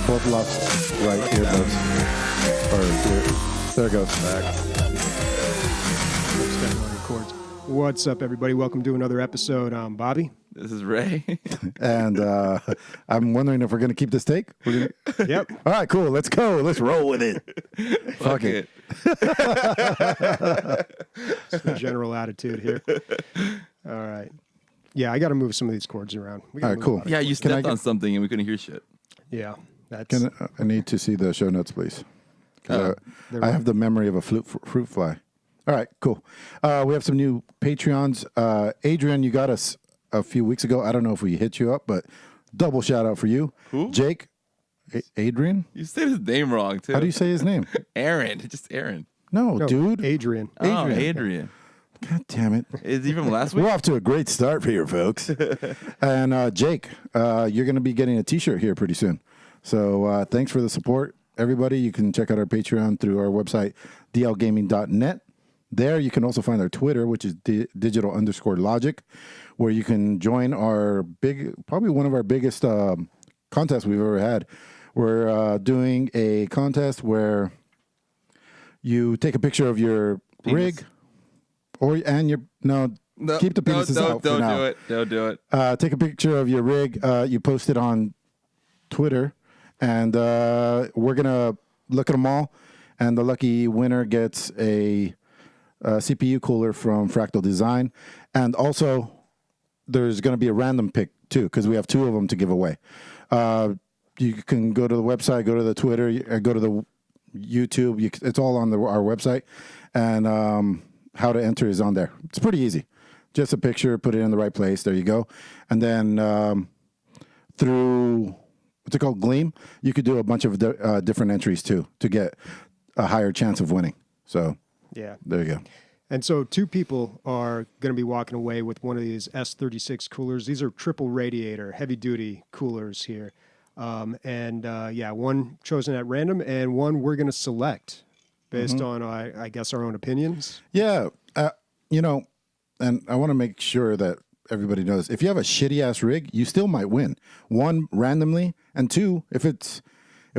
Fourth left, right, earbuds. Or there it goes. Back. What's up, everybody? Welcome to another episode. I'm Bobby. This is Ray. And I'm wondering if we're going to keep this take. We're gonna... Yep. All right, cool. Let's go. Let's roll with it. Fuck it. It's the general attitude here. All right. Yeah, I got to move some of these cords around. All right, cool. Yeah, you stepped on something and we couldn't hear shit. Yeah. That's... I need to see the show notes, please. I have the memory of a fruit fly. All right, cool. We have some new Patreons. Adrian, you got us a few weeks ago. I don't know if we hit you up, but double shout out for you. Who? Jake. Adrian? You said his name wrong, too. How do you say his name? Aaron. Just Aaron. No, dude. Adrian. Oh, Adrian. God damn it. Is he from last week? We're off to a great start here, folks. And Jake, you're going to be getting a T-shirt here pretty soon. So thanks for the support, everybody. You can check out our Patreon through our website, dlgaming.net. There you can also find our Twitter, which is digital_logic, where you can join our probably one of our biggest contests we've ever had. We're doing a contest where you take a picture of your rig, keep the penises out for now. Don't do it. Take a picture of your rig. You post it on Twitter, and we're gonna look at them all, and the lucky winner gets a CPU cooler from Fractal Design, and also there's going to be a random pick too, because we have two of them to give away. You can go to the website, go to the Twitter, go to the YouTube. It's all on our website, and how to enter is on there. It's pretty easy. Just a picture, put it in the right place. There you go. And then through what's it called, Gleam, you could do a bunch of different entries too to get a higher chance of winning. So. Yeah. There you go. And so two people are going to be walking away with one of these S36 coolers. These are triple radiator, heavy-duty coolers here. One chosen at random, and one we're going to select based on, I guess, our own opinions. Yeah. And I want to make sure that everybody knows, if you have a shitty-ass rig, you still might win. One, randomly, and two, if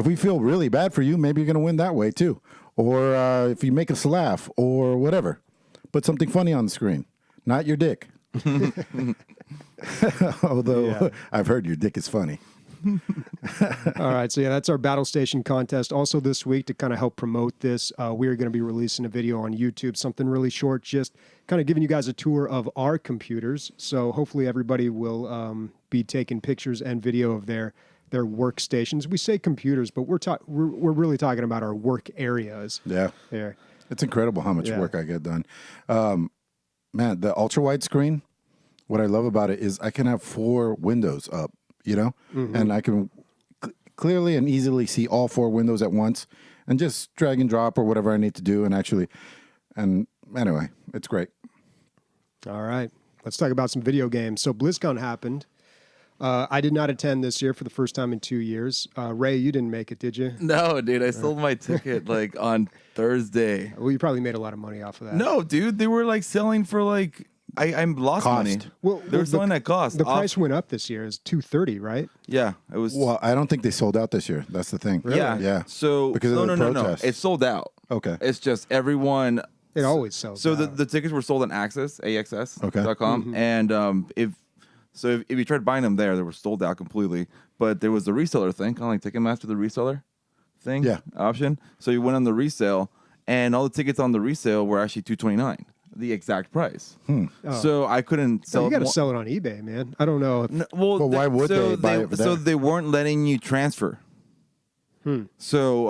we feel really bad for you, maybe you're going to win that way too. Or if you make us laugh or whatever. Put something funny on the screen. Not your dick. Although I've heard your dick is funny. All right. So, that's our Battle Station contest. Also this week, to kind of help promote this, we are going to be releasing a video on YouTube, something really short, just kind of giving you guys a tour of our computers. So hopefully everybody will be taking pictures and video of their workstations. We say computers, but we're really talking about our work areas. Yeah. There. It's incredible how much work I get done. Man, the ultra wide screen, what I love about it is I can have 4 windows up, and I can clearly and easily see all 4 windows at once and just drag and drop or whatever I need to do. And anyway, it's great. All right. Let's talk about some video games. So BlizzCon happened. I did not attend this year for the first time in 2 years. Ray, you didn't make it, did you? No, dude. I sold my ticket on Thursday. Well, you probably made a lot of money off of that. No, dude. They were selling for I lost cost. money. Well, they were selling at cost. The price went up this year. It's $230, right? Yeah, it was. Well, I don't think they sold out this year. That's the thing. Really? Yeah. So because of the protests. It sold out. Okay. It's just everyone. It always sells. So out. the tickets were sold on AXS.com, Okay. and if you tried buying them there, they were sold out completely. But there was the reseller thing, kind of like Ticketmaster, the reseller thing, option. So you went on the resale, and all the tickets on the resale were actually $229, the exact price. So I couldn't sell. You got to sell it on eBay, man. I don't know. Well, why would they buy it there? So they weren't letting you transfer. So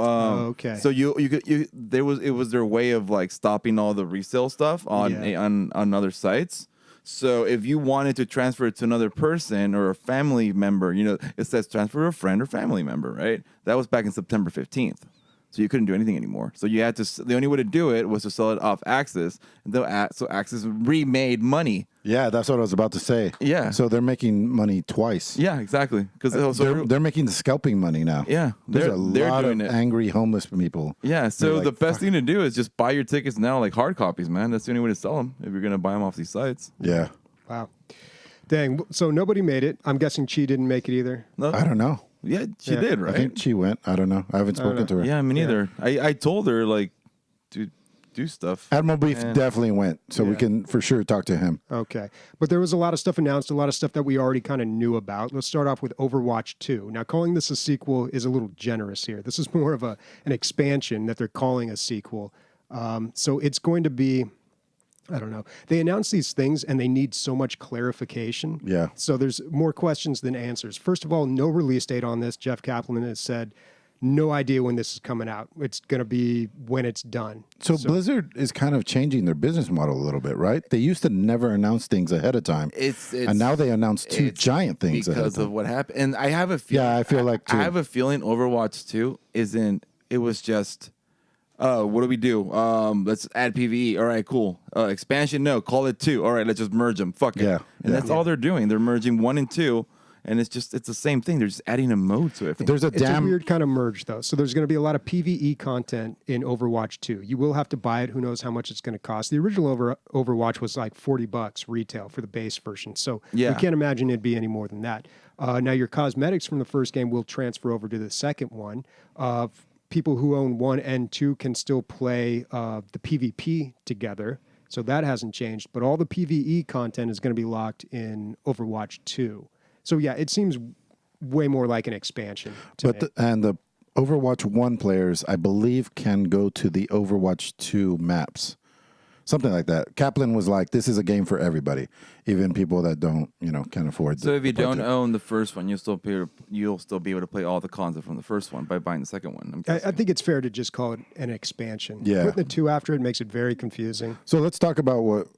okay. So it was their way of stopping all the resale stuff on other sites. So if you wanted to transfer it to another person or a family member, it says transfer to a friend or family member, right? That was back in September 15th. So you couldn't do anything anymore. So you had to. The only way to do it was to sell it off Axis. So Axis remade money. Yeah, that's what I was about to say. Yeah. So they're making money twice. Yeah, exactly. Because they're making the scalping money now. Yeah, There's a lot doing of it. angry homeless people. Yeah. So the best thing to do is just buy your tickets now, like hard copies, man. That's the only way to sell them if you're gonna buy them off these sites. Yeah. Wow. Dang. So nobody made it. I'm guessing Chi didn't make it either. No. I don't know. Yeah, she did, right? I think she went. I don't know. I haven't spoken to her. Yeah, me neither. I told her like to do stuff. Admiral Beef definitely went, so we can for sure talk to him. Okay. But there was a lot of stuff announced, a lot of stuff that we already kind of knew about. Let's start off with Overwatch 2. Now, calling this a sequel is a little generous here. This is more of an expansion that they're calling a sequel. So it's going to be, I don't know. They announce these things and they need so much clarification. Yeah. So there's more questions than answers. First of all, no release date on this. Jeff Kaplan has said, no idea when this is coming out. It's going to be when it's done. So Blizzard is kind of changing their business model a little bit, right? They used to never announce things ahead of time. And now they announce two giant things ahead of time. Because of what happened. And I have a feeling. Yeah, I feel like too. I have a feeling Overwatch 2 isn't, it was just, what do we do? Let's add PvE. All right, cool. Expansion, no. Call it 2. All right, let's just merge them. Fuck it. Yeah. And that's all they're doing. They're merging 1 and 2. And it's the same thing. They're just adding a mode to it. It's a weird kind of merge, though. So there's going to be a lot of PvE content in Overwatch 2. You will have to buy it. Who knows how much it's going to cost? The original Overwatch was like $40 retail for the base version. So we can't imagine it'd be any more than that. Now, your cosmetics from the first game will transfer over to the second one. People who own 1 and 2 can still play the PvP together. So that hasn't changed. But all the PvE content is going to be locked in Overwatch 2. So yeah, it seems way more like an expansion. And the Overwatch 1 players, I believe, can go to the Overwatch 2 maps. Something like that. Kaplan was like, this is a game for everybody, even people that don't, can't afford. So if you don't own the first one, you'll still be able to play all the content from the first one by buying the second one. I think it's fair to just call it an expansion. Yeah. Putting the 2 after it makes it very confusing. So let's talk about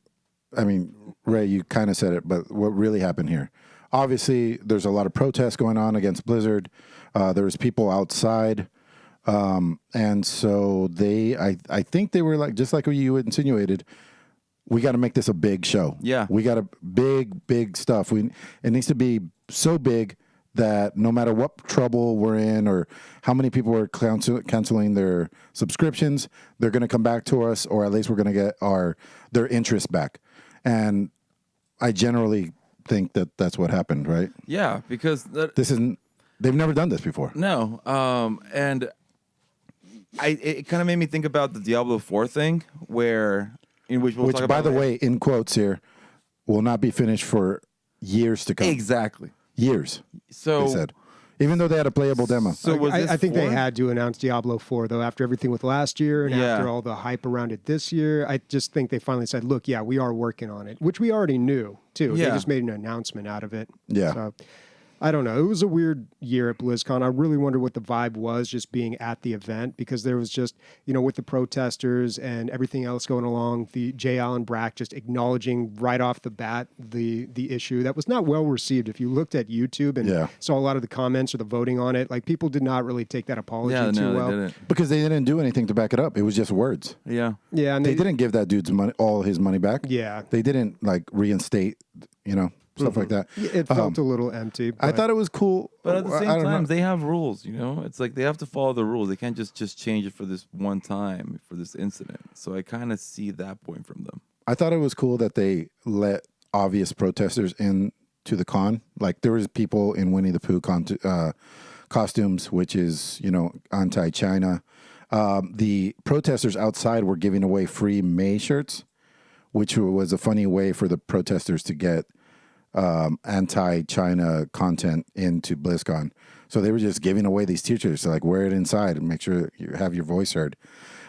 Ray, you kind of said it, but what really happened here. Obviously, there's a lot of protests going on against Blizzard. There was people outside. And so I think they were like, just like you insinuated, we got to make this a big show. Yeah. We got a big stuff. It needs to be so big that no matter what trouble we're in or how many people are canceling their subscriptions, they're going to come back to us, or at least we're going to get their interest back. And I generally think that that's what happened, right? Yeah, because they've never done this before. No, and it kind of made me think about the Diablo 4 thing, which by the way, in quotes here, will not be finished for years to come. Exactly, years. So they said, even though they had a playable demo. So I think they had to announce Diablo 4 though after everything with last year and after all the hype around it this year. I just think they finally said, "Look, yeah, we are working on it," which we already knew too. Yeah. They just made an announcement out of it. Yeah. So, I don't know. It was a weird year at BlizzCon. I really wonder what the vibe was just being at the event, because there was just, with the protesters and everything else going along, the J. Allen Brack just acknowledging right off the bat the issue that was not well received. If you looked at YouTube and saw a lot of the comments or the voting on it, like people did not really take that apology too well. They didn't. Because they didn't do anything to back it up. It was just words. Yeah. Yeah. And they didn't give that dude's money, all his money back. Yeah. They didn't reinstate, stuff like that. It felt a little empty. I thought it was cool. But at the same time, they have rules, It's like they have to follow the rules. They can't just change it for this one time, for this incident. So I kind of see that point from them. I thought it was cool that they let obvious protesters in to the con. Like there was people in Winnie the Pooh costumes, which is, anti-China. The protesters outside were giving away free May shirts, which was a funny way for the protesters to get anti-China content into BlizzCon. So they were just giving away these t-shirts, like wear it inside and make sure you have your voice heard.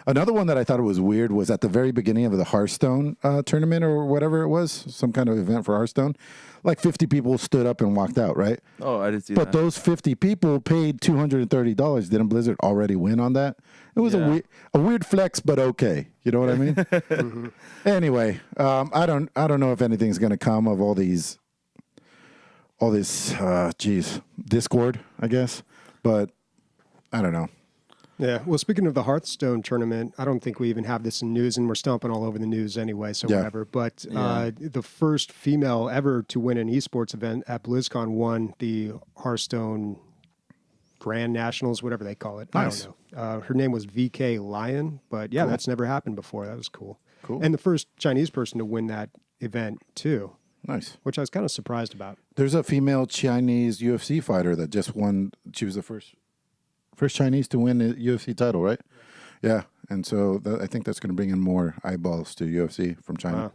Another one that I thought was weird was at the very beginning of the Hearthstone tournament or whatever it was, some kind of event for Hearthstone, like 50 people stood up and walked out, right? Oh, I didn't see that. But those 50 people paid $230. Didn't Blizzard already win on that? It was a weird flex, but okay. You know what I mean? Mm-hmm. Anyway, I don't know if anything's going to come of all this, Discord, I guess. But I don't know. Yeah. Well, speaking of the Hearthstone tournament, I don't think we even have this in news, and we're stomping all over the news anyway, so whatever. But the first female ever to win an esports event at BlizzCon won the Hearthstone Grand Nationals, whatever they call it. Nice. I don't know. Her name was VK Lion, but yeah, that's never happened before. That was cool. Cool. And the first Chinese person to win that event too. Nice. which I was kind of surprised about. There's a female Chinese UFC fighter that just won. She was the first Chinese to win a UFC title, right? Yeah. And so I think that's going to bring in more eyeballs to UFC from China. Wow.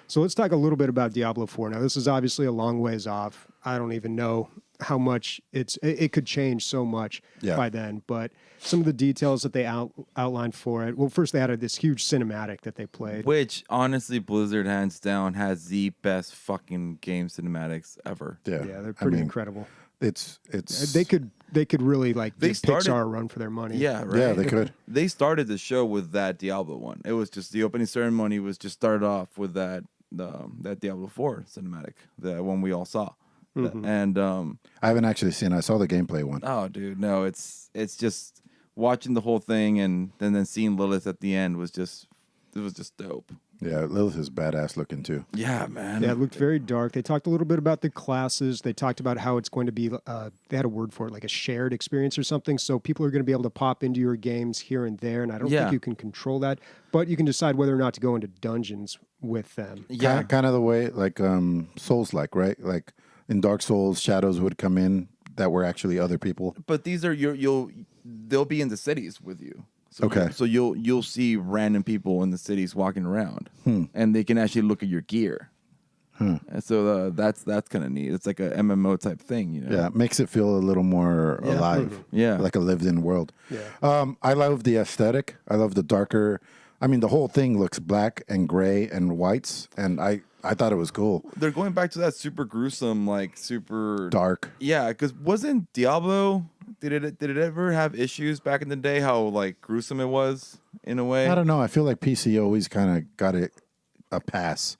So let's talk a little bit about Diablo 4. Now, this is obviously a long ways off. I don't even know how much it could change so much by then. But some of the details that they outlined for it. Well, first they had this huge cinematic that they played. Which, honestly, Blizzard, hands down, has the best fucking game cinematics ever. Yeah. Yeah, they're pretty incredible. It's They could really like They give Pixar a run for their money. Yeah, right. Yeah, they could. They started the show with that Diablo one. It was just the opening ceremony was just started off with that Diablo 4 cinematic, the one we all saw. And I haven't actually seen it. I saw the gameplay one. oh, dude, no, it's just watching the whole thing and then seeing Lilith at the end was just dope. Yeah, Lilith is badass looking too. Yeah, man. Yeah, it looked very dark. They talked a little bit about the classes. They talked about how it's going to be, they had a word for it, like a shared experience or something. So people are going to be able to pop into your games here and there. And I don't think you can control that, but you can decide whether or not to go into dungeons with them. Yeah. Kind of the way like Souls-like, right? Like in Dark Souls, shadows would come in that were actually other people. But these are they'll be in the cities with you. So Okay. So you'll see random people in the cities walking around, and they can actually look at your gear. And so that's kind of neat. It's like a MMO type thing, you know. Yeah, it makes it feel a little more alive. Yeah. Like a lived-in world. Yeah. I love the aesthetic. I love the darker. I mean, the whole thing looks black and gray and whites, and I thought it was cool. They're going back to that super gruesome, like super Dark. Yeah, because wasn't Diablo? Did it ever have issues back in the day? How like gruesome it was in a way. I don't know. I feel like PC always kind of got a pass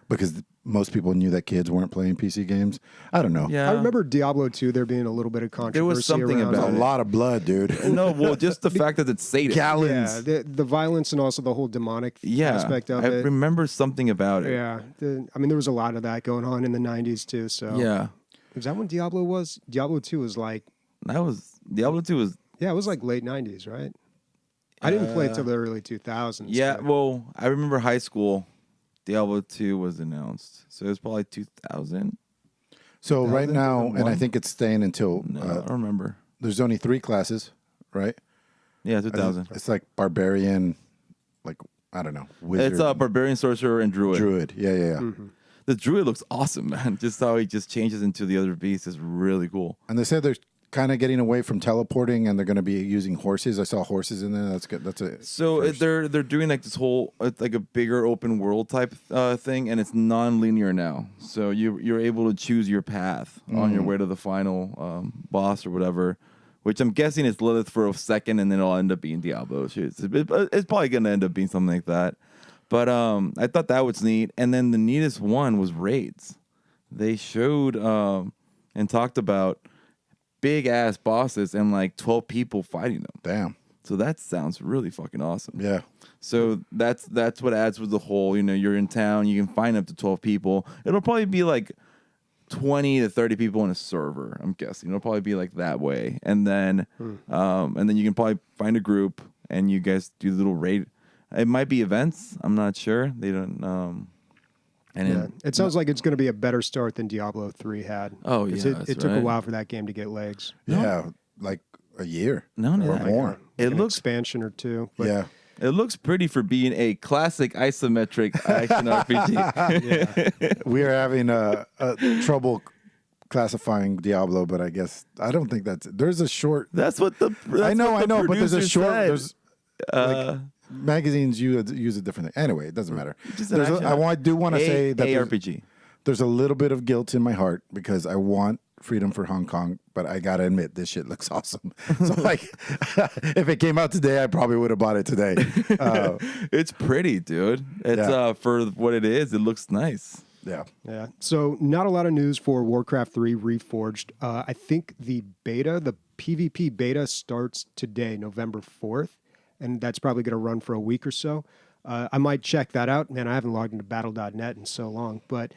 because most people knew that kids weren't playing PC games. I don't know. Yeah, I remember Diablo 2, there being a little bit of controversy. There was something around about A it. lot of blood, dude. No, well, just the fact that it's Satan. Gallons. Yeah, the violence and also the whole demonic aspect of I it. remember something about it. Yeah, I mean, there was a lot of that going on in the 90s too. So Yeah, is that when Diablo was? Diablo 2 was like, that was Diablo 2 was. yeah, it was like late 90s, right? I didn't play it till the early 2000s. Yeah, but- well, I remember high school. Diablo 2 was announced, so it was probably 2000. So right now, and I 2001? think it's staying until No, I don't remember. there's only 3 classes, right? Yeah, 2000. It's like barbarian, like I don't know, wizard, It's barbarian, sorcerer, and druid. druid. Yeah. Mm-hmm. The druid looks awesome, man. Just how he just changes into the other beast is really cool. And they said they're kind of getting away from teleporting, and they're going to be using horses. I saw horses in there. That's good. That's it. So they're doing like this whole like a bigger open world type thing, and it's non-linear now. So you're able to choose your path on your way to the final boss or whatever. Which I'm guessing is Lilith for a second, and then it'll end up being Diablo. It's probably gonna end up being something like that. But I thought that was neat. And then the neatest one was raids. They showed and talked about big ass bosses and like 12 people fighting them. Damn. So that sounds really fucking awesome. Yeah. So that's what adds with the whole, you're in town, you can find up to 12 people. It'll probably be like 20 to 30 people in a server, I'm guessing. It'll probably be like that way. And then you can probably find a group and you guys do the little raid. It might be events. I'm not sure. They don't it sounds like it's going to be a better start than Diablo 3 had. Oh, 'Cause yeah, it that's took a right. while for that game to get legs. Yeah. Like a year. No, Or more. It An looks expansion or two. But Yeah. It looks pretty for being a classic isometric action RPG. We are having trouble classifying Diablo, but I guess I don't think there's a short. That's what the I know, but there's a producer short. said. There's magazines use a different thing. Anyway, it doesn't matter. Just an action I do want to say that ARPG. there's a little bit of guilt in my heart because I want freedom for Hong Kong, but I gotta admit this shit looks awesome. So like, if it came out today, I probably would have bought it today. It's pretty, dude. It's for what it is. It looks nice. Yeah. Yeah. So not a lot of news for Warcraft 3 Reforged. I think the PvP beta starts today, November 4th, and that's probably going to run for a week or so. I might check that out. Man, I haven't logged into battle.net in so long, but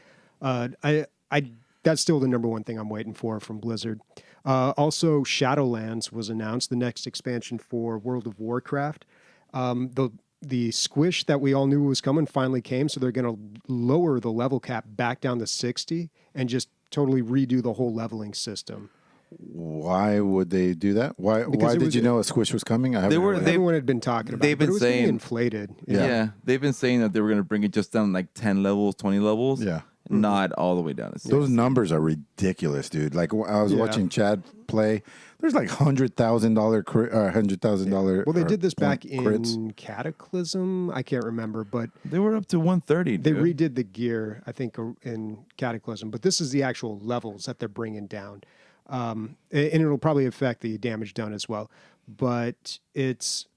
that's still the number one thing I'm waiting for from Blizzard. Also, Shadowlands was announced, the next expansion for World of Warcraft. The the squish that we all knew was coming finally came, so they're going to lower the level cap back down to 60 and just totally redo the whole leveling system. Why would they do that? Why did you know a squish was coming? Everyone had been talking about it, but it was being inflated. Yeah. They've been saying that they were going to bring it just down like 10 levels, 20 levels. Yeah. Not all the way down to 60. Those numbers are ridiculous, dude. Like I was watching Chad play. There's like $100,000. Well, they did this back in crits. Cataclysm. I can't remember, but They were up to 130. they dude. redid the gear, I think, in Cataclysm. But this is the actual levels that they're bringing down. And it'll probably affect the damage done as well. But it's...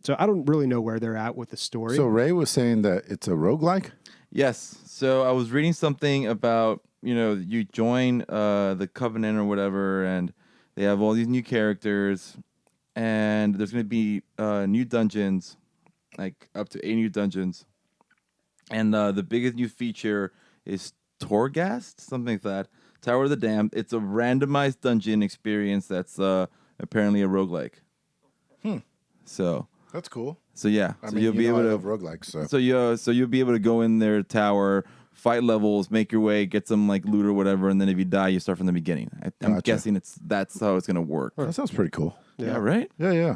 So I don't really know where they're at with the story. So Ray was saying that it's a roguelike? Yes. So I was reading something about, you join the Covenant or whatever, and they have all these new characters, and there's going to be new dungeons, like up to 8 new dungeons. And the biggest new feature is Torghast, something like that. Tower of the Damned. It's a randomized dungeon experience that's apparently a roguelike. So That's cool. So yeah, I so mean, you'll be able I to love roguelikes, so. So you'll be able to go in their tower, fight levels, make your way, get some like loot or whatever, and then if you die, you start from the beginning. I'm Gotcha. guessing that's how it's gonna work. That sounds pretty cool. Yeah, right. Yeah.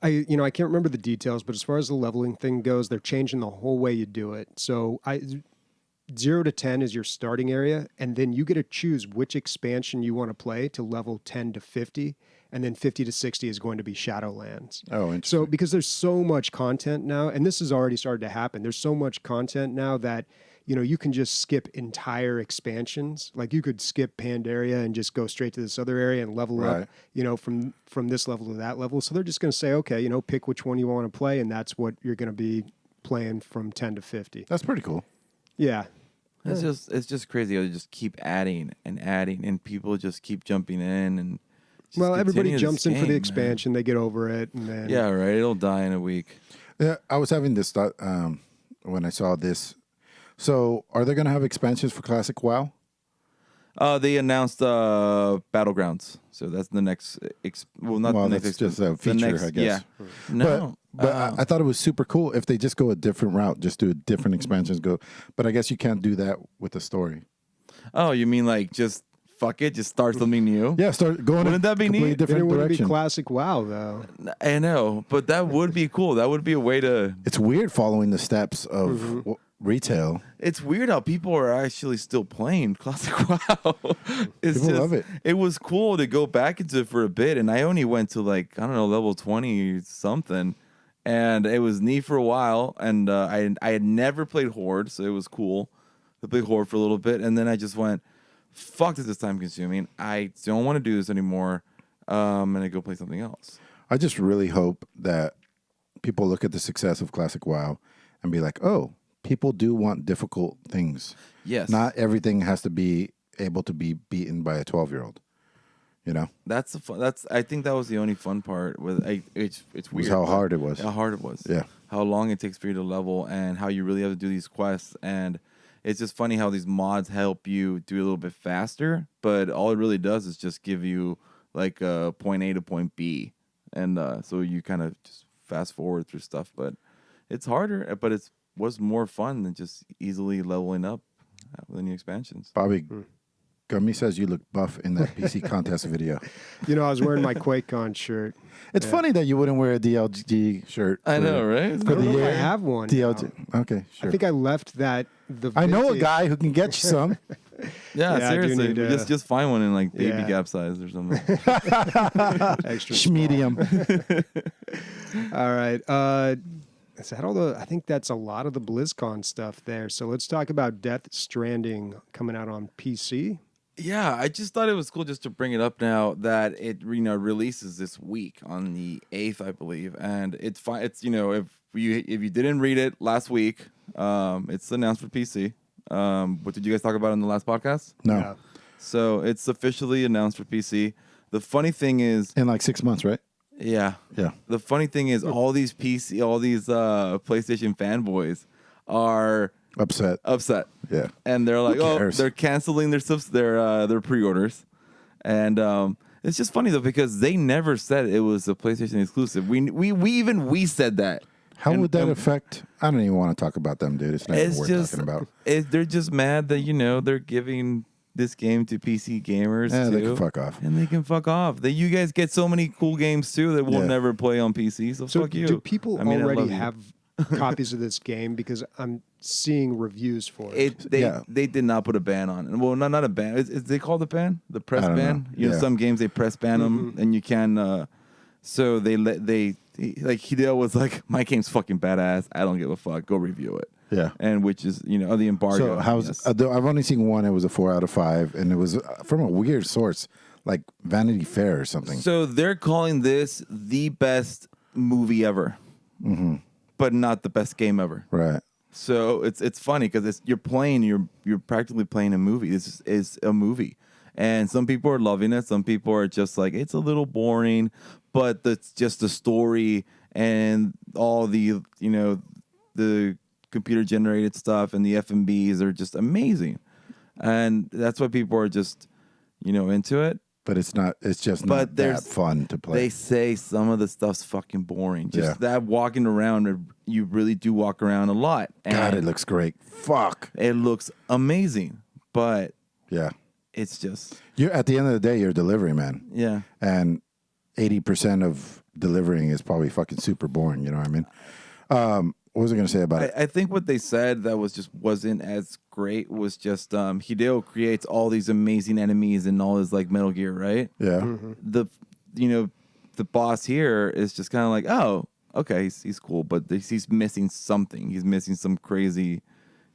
I can't remember the details, but as far as the leveling thing goes, they're changing the whole way you do it. So 0 to 10 is your starting area, and then you get to choose which expansion you want to play to level 10 to 50, and then 50 to 60 is going to be Shadowlands. Oh, interesting. So because there's so much content now, and this has already started to happen, there's so much content now that you can just skip entire expansions. Like you could skip Pandaria and just go straight to this other area and level up, from this level to that level. So they're just going to say, okay, pick which one you want to play, and that's what you're going to be playing from 10 to 50. That's pretty cool. Yeah. It's just crazy. They just keep adding, and people just keep jumping in and. Well, everybody continue jumps this in for the game, expansion. They get over it, and then Yeah, right. It'll die in a week. Yeah, I was having this thought when I saw this. So, are they going to have expansions for Classic WoW? They announced Battlegrounds, so that's the next. Not the next. That's just a feature, I guess. Yeah. No, But I thought it was super cool if they just go a different route, just do different expansions. But I guess you can't do that with the story. Oh, you mean like just fuck it, just start something new? Yeah, start going. Wouldn't that be completely neat? then it different wouldn't be direction. classic WoW though. I know, but that would be cool. That would be a way to. It's weird following the steps of retail. It's weird how people are actually still playing Classic WoW. People love it. It was cool to go back into it for a bit, and I only went to level 20 something, and it was neat for a while. And I had never played Horde, so it was cool to play Horde for a little bit, and then I just went, fuck, this is time consuming. I don't want to do this anymore. And I go play something else. I just really hope that people look at the success of Classic WoW and be like, oh, people do want difficult things. Yes. Not everything has to be able to be beaten by a 12-year-old. That's the fun. I think that was the only fun part. It's weird. Was how hard it was. How hard it was. Yeah. How long it takes for you to level and how you really have to do these quests. And it's just funny how these mods help you do a little bit faster, but all it really does is just give you like point A to point B. And so you kind of just fast forward through stuff, but it's harder, but it was more fun than just easily leveling up with any expansions. Bobby Gummy says you look buff in that PC contest video. I was wearing my QuakeCon shirt. It's funny that you wouldn't wear a DLG shirt. I know, right? I don't know if I have one. DLG. now. Okay, sure. I think I left that. I know a guy who can get you some. Yeah, Yeah, I do seriously. need, just find one in like baby yeah. gap size or something. Extra Medium. All right. Is that all I think that's a lot of the BlizzCon stuff there. So let's talk about Death Stranding coming out on PC. Yeah, I just thought it was cool just to bring it up now that it releases this week on the 8th, I believe, and it's fine. It's if you didn't read it last week, it's announced for PC. What did you guys talk about in the last podcast? No. Yeah. So it's officially announced for PC. The funny thing is, In like 6 months, right? yeah. The funny thing is, all these PlayStation fanboys are Upset. Yeah. and they're like, oh, cares? they're canceling their pre-orders, and it's just funny though because they never said it was a PlayStation exclusive. We said that. How would that affect? I don't even want to talk about them, dude. It's not even worth talking about. They're just mad that they're giving this game to PC gamers. Yeah, too, they can fuck off. And they can fuck off. That you guys get so many cool games too that we'll never play on PC. So fuck you. Do people already have copies of this game? Because I'm seeing reviews for it. They did not put a ban on it. Well, not a ban. Is they called a ban? The press ban? Some games they press ban them, and you can. So Hideo was like, my game's fucking badass. I don't give a fuck. Go review it. Yeah. And which is the embargo. So I've only seen one. It was a 4 out of 5, and it was from a weird source, like Vanity Fair or something. So they're calling this the best movie ever, but not the best game ever. Right. So it's funny because you're practically playing a movie. This is a movie, and some people are loving it. Some people are just like, it's a little boring, but that's just the story and all the the computer generated stuff and the FMBs are just amazing, and that's why people are just into it. But it's not. It's just not that fun to play. They say some of the stuff's fucking boring. Just that walking around, you really do walk around a lot. And God, it looks great. Fuck, it looks amazing. But it's just you're at the end of the day, you're a delivery man. Yeah, and 80% of delivering is probably fucking super boring. You know what I mean? What was I going to say about it? I think what they said that wasn't as great was just Hideo creates all these amazing enemies and all his like Metal Gear, right? Yeah. The boss here is just kind of like, oh, okay, he's cool, but he's missing something. He's missing some crazy,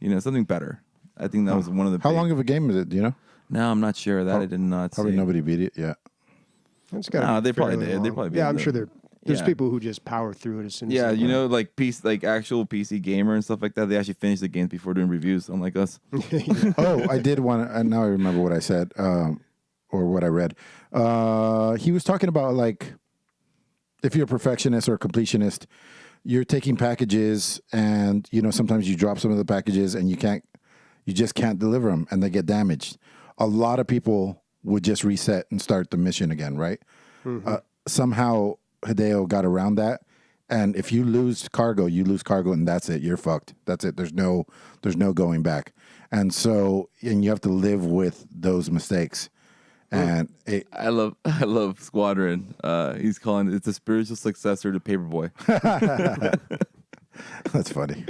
something better. I think that was one of the. How long of a game is it? Do you know? No, I'm not sure. That I did not. Probably nobody beat it yet. They probably did. They probably. Yeah, I'm sure there's people who just power through it as soon as like actual PC gamer and stuff like that. They actually finish the games before doing reviews, unlike us. I did want to. Now I remember what I said or what I read. He was talking about like if you're a perfectionist or a completionist, you're taking packages and sometimes you drop some of the packages and you just can't deliver them and they get damaged. A lot of people would just reset and start the mission again, right? Somehow Hideo got around that, and if you lose cargo, and that's it. You're fucked. That's it. There's no going back. And you have to live with those mistakes. And I love Squadron. He's calling it's a spiritual successor to Paperboy. That's funny.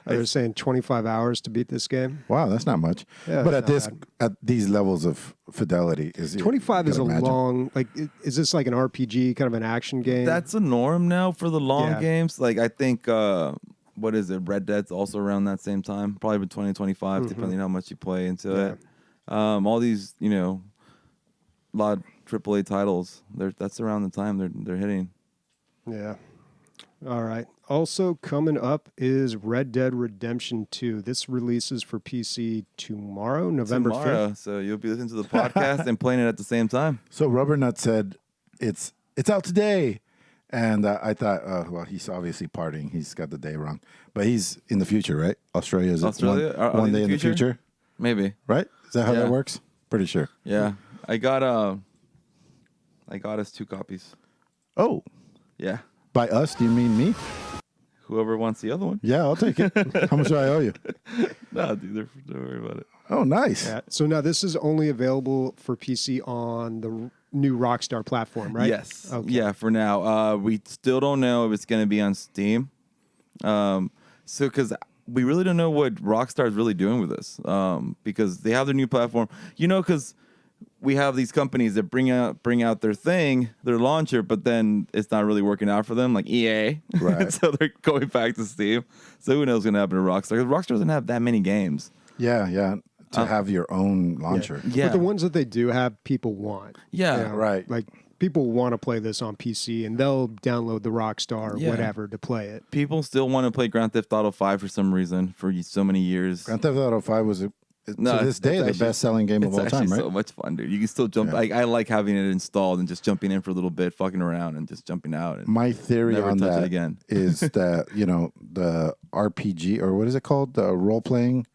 They were saying 25 hours to beat this game. Wow, that's not much. Yeah, but at these levels of fidelity, 25 is a long. Like, is this like an RPG, kind of an action game? That's a norm now for the long games. Like, I think what is it? Red Dead's also around that same time, probably between 20 and 25, depending on how much you play into it. All these, a lot of AAA titles. That's around the time they're hitting. Yeah. All right. Also coming up is Red Dead Redemption 2. This releases for PC tomorrow, November 5th. So you'll be listening to the podcast and playing it at the same time. So Rubbernut said it's out today. And I thought, well, he's obviously partying. He's got the day wrong. But he's in the future, right? Australia? One day in the future? Maybe. Right? Is that how that works? Pretty sure. Yeah. I got us 2 copies. Oh. Yeah. By us, do you mean me? Whoever wants the other one. Yeah, I'll take it. How much do I owe you? No, dude, don't worry about it. Oh, nice. Yeah. So now this is only available for PC on the new Rockstar platform, right? Yes. Okay. Yeah, for now. We still don't know if it's going to be on Steam. Because we really don't know what Rockstar is really doing with this. Because they have their new platform. Because we have these companies that bring out their launcher, but then it's not really working out for them, like EA. Right. So they're going back to Steam. So who knows what's going to happen to Rockstar? Because Rockstar doesn't have that many games. Yeah. To have your own launcher. Yeah. But the ones that they do have, people want. Yeah. Right. Like, people want to play this on PC, and they'll download the Rockstar or whatever to play it. People still want to play Grand Theft Auto 5 for some reason for so many years. Grand Theft Auto 5 was to this day the best-selling game of all time, right? It's so much fun, dude. You can still jump. I like having it installed and just jumping in for a little bit, fucking around, and just jumping out. And my theory on that is that the RPG, or what is it called, the role-playing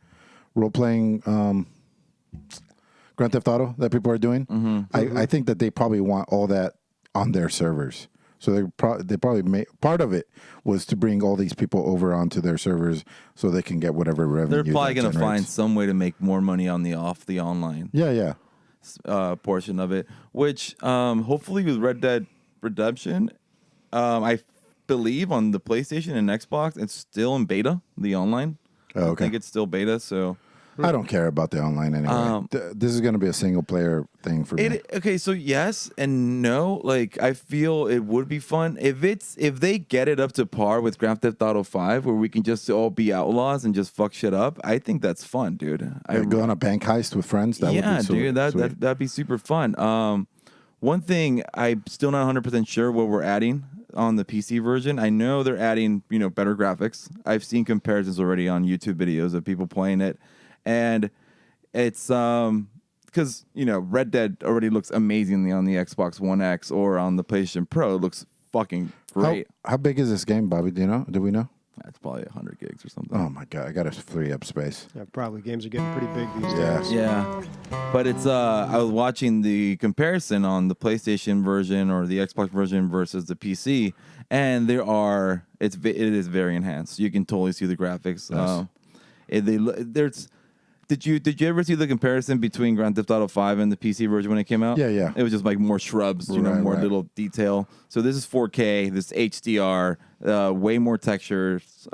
Grand Theft Auto that people are doing. I think that they probably want all that on their servers. So they probably made part of it was to bring all these people over onto their servers so they can get whatever revenue. They're probably going to find some way to make more money on the online. Yeah. Portion of it, which hopefully with Red Dead Redemption, I believe on the PlayStation and Xbox, it's still in beta, the online. Oh, okay. I think it's still beta, so I don't care about the online anyway. This is going to be a single player thing for me. Okay, so yes and no. Like, I feel it would be fun if they get it up to par with Grand Theft Auto 5, where we can just all be outlaws and just fuck shit up. I think that's fun, dude. I go on a bank heist with friends. That would be dude, that'd be super fun. One thing I'm still not 100% sure what we're adding on the PC version. I know they're adding, better graphics. I've seen comparisons already on YouTube videos of people playing it. And it's because Red Dead already looks amazingly on the Xbox One X or on the PlayStation Pro. It looks fucking great. How big is this game, Bobby? Do you know? Do we know? It's probably 100 gigs or something. Oh my god, I gotta free up space. Yeah, probably games are getting pretty big these days. Yeah, but it's I was watching the comparison on the PlayStation version or the Xbox version versus the PC, and it is very enhanced. You can totally see the graphics. Nice. Did you ever see the comparison between Grand Theft Auto 5 and the PC version when it came out? Yeah. It was just like more shrubs, more little detail. So this is 4K, this HDR, way more textures.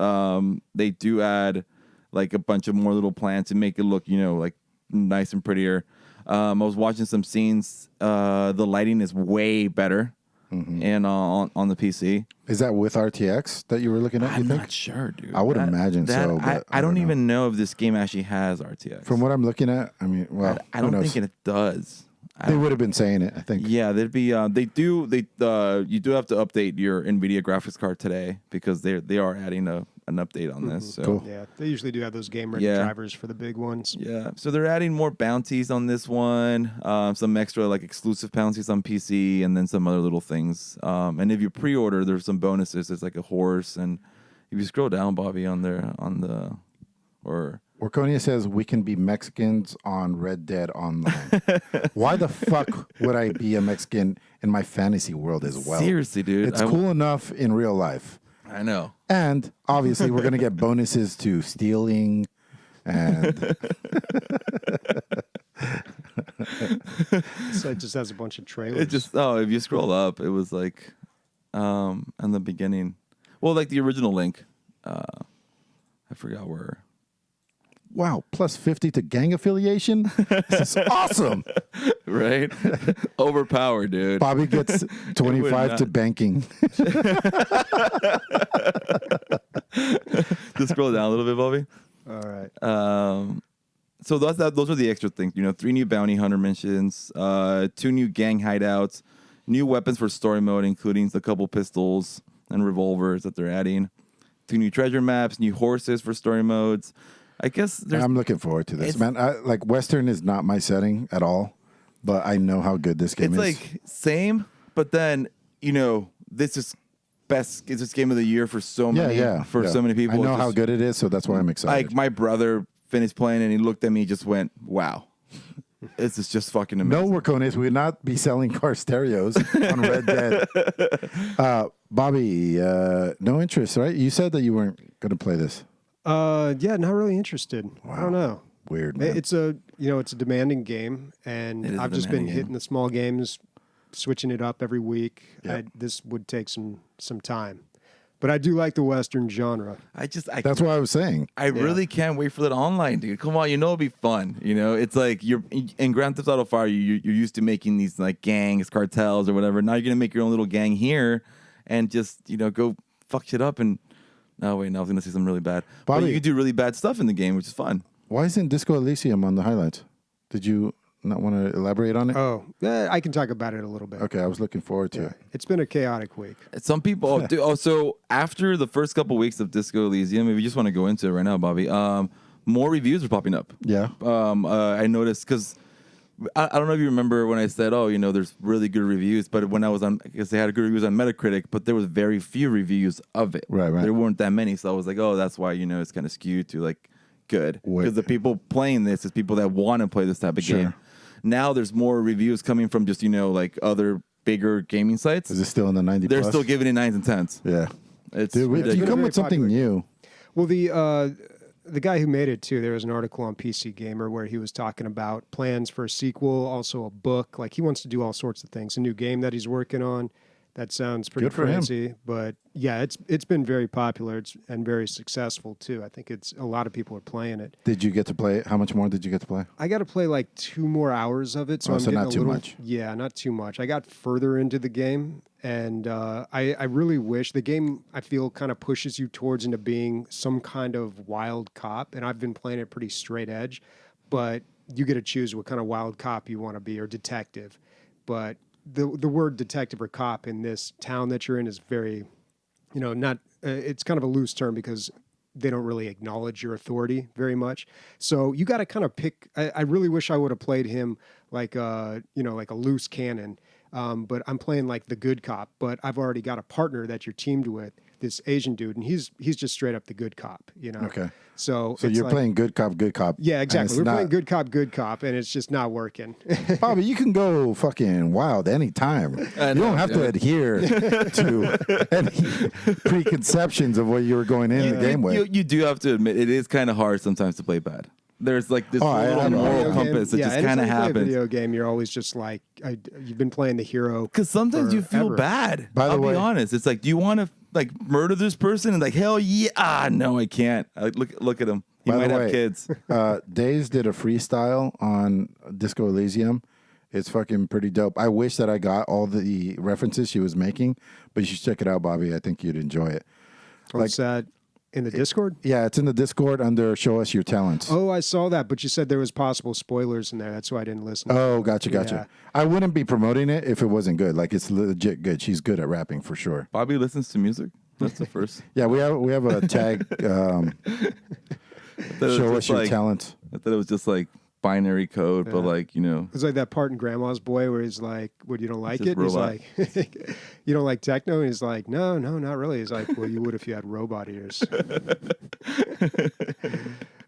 They do add like a bunch of more little plants and make it look, like nice and prettier. I was watching some scenes. The lighting is way better. Mm-hmm. And on the PC. Is that with RTX that you were looking at? I'm not sure, dude. I would imagine so. But I don't even know if this game actually has RTX. From what I'm looking at, I mean, well, I don't think it does. They would have been saying it, I think. Yeah, they'd be. You do have to update your NVIDIA graphics card today because they are adding an update on this. So. Cool. Yeah, they usually do have those game ready drivers for the big ones. Yeah, so they're adding more bounties on this one, some extra like exclusive bounties on PC, and then some other little things. And if you pre-order, there's some bonuses. It's like a horse, and if you scroll down, Bobby, Warconia says we can be Mexicans on Red Dead Online. Why the fuck would I be a Mexican in my fantasy world as well? Seriously, dude. It's cool enough in real life. I know. And obviously we're going to get bonuses to stealing and... So it just has a bunch of trailers. If you scroll up, it was like in the beginning. Well, like the original link. I forgot where... Wow, plus 50 to gang affiliation? This is awesome. Right? Overpowered, dude. Bobby gets 25 to banking. Just scroll down a little bit, Bobby. All right. So those are the extra things. 3 new bounty hunter missions, 2 new gang hideouts, new weapons for story mode, including a couple pistols and revolvers that they're adding, 2 new treasure maps, new horses for story modes. I guess I'm looking forward to this, man. Like Western is not my setting at all, but I know how good this game is. It's like same, but then this is best. It's this game of the year for so many so many people. I know how good it is, so that's why I'm excited. Like my brother finished playing and he looked at me, and just went, "Wow, this is just fucking amazing." No, Warcones, we would not be selling car stereos on Red Dead. Bobby, no interest, right? You said that you weren't going to play this. Yeah, not really interested. Wow. I don't know. Weird, man. It's a demanding game, and I've just been hitting the small games, switching it up every week. Yep. This would take some time, but I do like the Western genre. That's what I was saying. I really can't wait for that online, dude. Come on, it'll be fun. It's like you're in Grand Theft Auto 5. You're used to making these like gangs, cartels, or whatever. Now you're gonna make your own little gang here, and just go fuck shit up and. Oh, wait, no, I was going to say something really bad. Bobby, but you can do really bad stuff in the game, which is fun. Why isn't Disco Elysium on the highlights? Did you not want to elaborate on it? Oh, I can talk about it a little bit. Okay, I was looking forward to it. It's been a chaotic week. Some people... so after the first couple weeks of Disco Elysium, if you just want to go into it right now, Bobby, more reviews are popping up. Yeah. I noticed because... I don't know if you remember when I said, there's really good reviews, but when I was on, because they had good reviews on Metacritic, but there was very few reviews of it. Right. There weren't that many, so I was like, that's why, it's kind of skewed to like good. Because the people playing this is people that want to play this type of game. Now there's more reviews coming from just, like other bigger gaming sites, Is it still in the 90? they're plus? still giving it 9s and 10s. Yeah. It's Dude, if you ridiculous. come Very with something popular. new. Well, the guy who made it too, there was an article on PC Gamer where he was talking about plans for a sequel, also a book. Like he wants to do all sorts of things. A new game that he's working on. That sounds pretty Good for him. crazy, but yeah, it's been very popular and very successful too. I think it's a lot of people are playing it. Did you get to play it? How much more did you get to play? I got to play like 2 more hours of it, so Oh, I'm so getting not a too little, much. Yeah, not too much. I got further into the game, and I really wish the game I feel kind of pushes you towards into being some kind of wild cop, and I've been playing it pretty straight edge, but you get to choose what kind of wild cop you want to be or detective, but the word detective or cop in this town that you're in is very, not it's kind of a loose term because they don't really acknowledge your authority very much. So you got to kind of pick. I really wish I would have played him like like a loose cannon. But I'm playing like the good cop. But I've already got a partner that you're teamed with, this Asian dude, and he's just straight up the good cop. Okay. So So it's you're like- playing good cop, Yeah, and exactly. it's We're not- playing good cop, and it's just not working. Bobby, you can go fucking wild anytime. You don't have to adhere to any preconceptions of what you were going in the game with. You do have to admit it is kind of hard sometimes to play bad. There's like this I little know. moral Video game- compass that just anytime kind of you play a happens. video game, you're always just like, you've been playing the hero. Because sometimes you feel forever. bad. By the I'll way- be honest. It's like, do you want to like murder this person? And like, hell yeah. No, I can't. Look at him. He By the might have way, kids. Days did a freestyle on Disco Elysium. It's fucking pretty dope. I wish that I got all the references she was making, but you should check it out, Bobby. I think you'd enjoy it. What's that in the Discord? Yeah, it's in the Discord under Show Us Your Talents. Oh, I saw that, but you said there was possible spoilers in there. That's why I didn't listen. Oh, gotcha. Yeah. I wouldn't be promoting it if it wasn't good. Like, it's legit good. She's good at rapping for sure. Bobby listens to music. That's the first. Yeah, we have a tag. Show us your talents. I thought it was just like binary code, but like, It's like that part in Grandma's Boy where he's like, "What, you don't like just it?" And he's robot. like, "You don't like techno?" And he's like, "No, not really." He's like, "Well, you would if you had robot ears."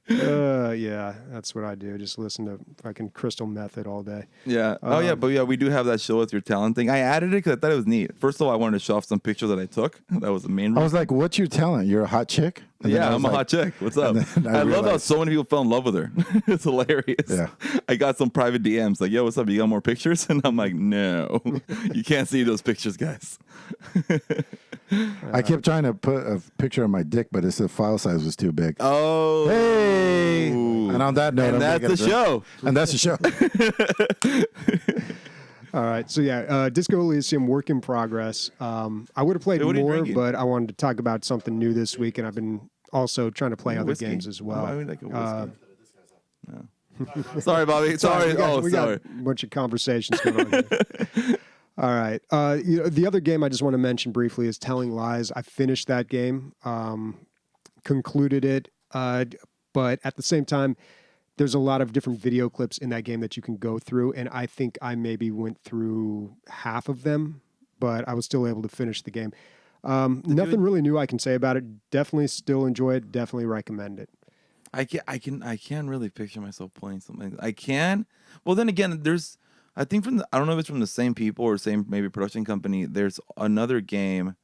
Yeah, that's what I do. Just listen to fucking Crystal Method all day. yeah. But we do have that show with your talent thing. I added it because I thought it was neat. First of all, I wanted to show off some pictures that I took. That was the main I reason. was like, "What's your talent? You're a hot chick." And then I Yeah, was I'm a like- hot chick. What's up? then I I love how realized- so many people fell in love with her. It's hilarious. Yeah. I got some private DMs like, yo, what's up? You got more pictures? And I'm like, no, you can't see those pictures, guys. I kept trying to put a picture of my dick, but the file size was too big. Oh. Hey! And on that note, And I'm that's gonna the get a show. drink. And that's the show. All right, so yeah, Disco Elysium, work in progress. I would have played Hey, what are you more, drinking? but I wanted to talk about something new this week, and I've been also trying to play other Whiskey? games as well. Why would I like a whiskey? No. Sorry, Bobby. Sorry. we got, Oh, we sorry. got a bunch of conversations going on here. All right. The other game I just want to mention briefly is Telling Lies. I finished that game, concluded it, but at the same time, there's a lot of different video clips in that game that you can go through, and I think I maybe went through half of them, but I was still able to finish the game. Nothing really new I can say about it. Definitely still enjoy it. Definitely recommend it. I can't really picture myself playing something. I can. Well, then again, I think I don't know if it's from the same people or same maybe production company. There's another game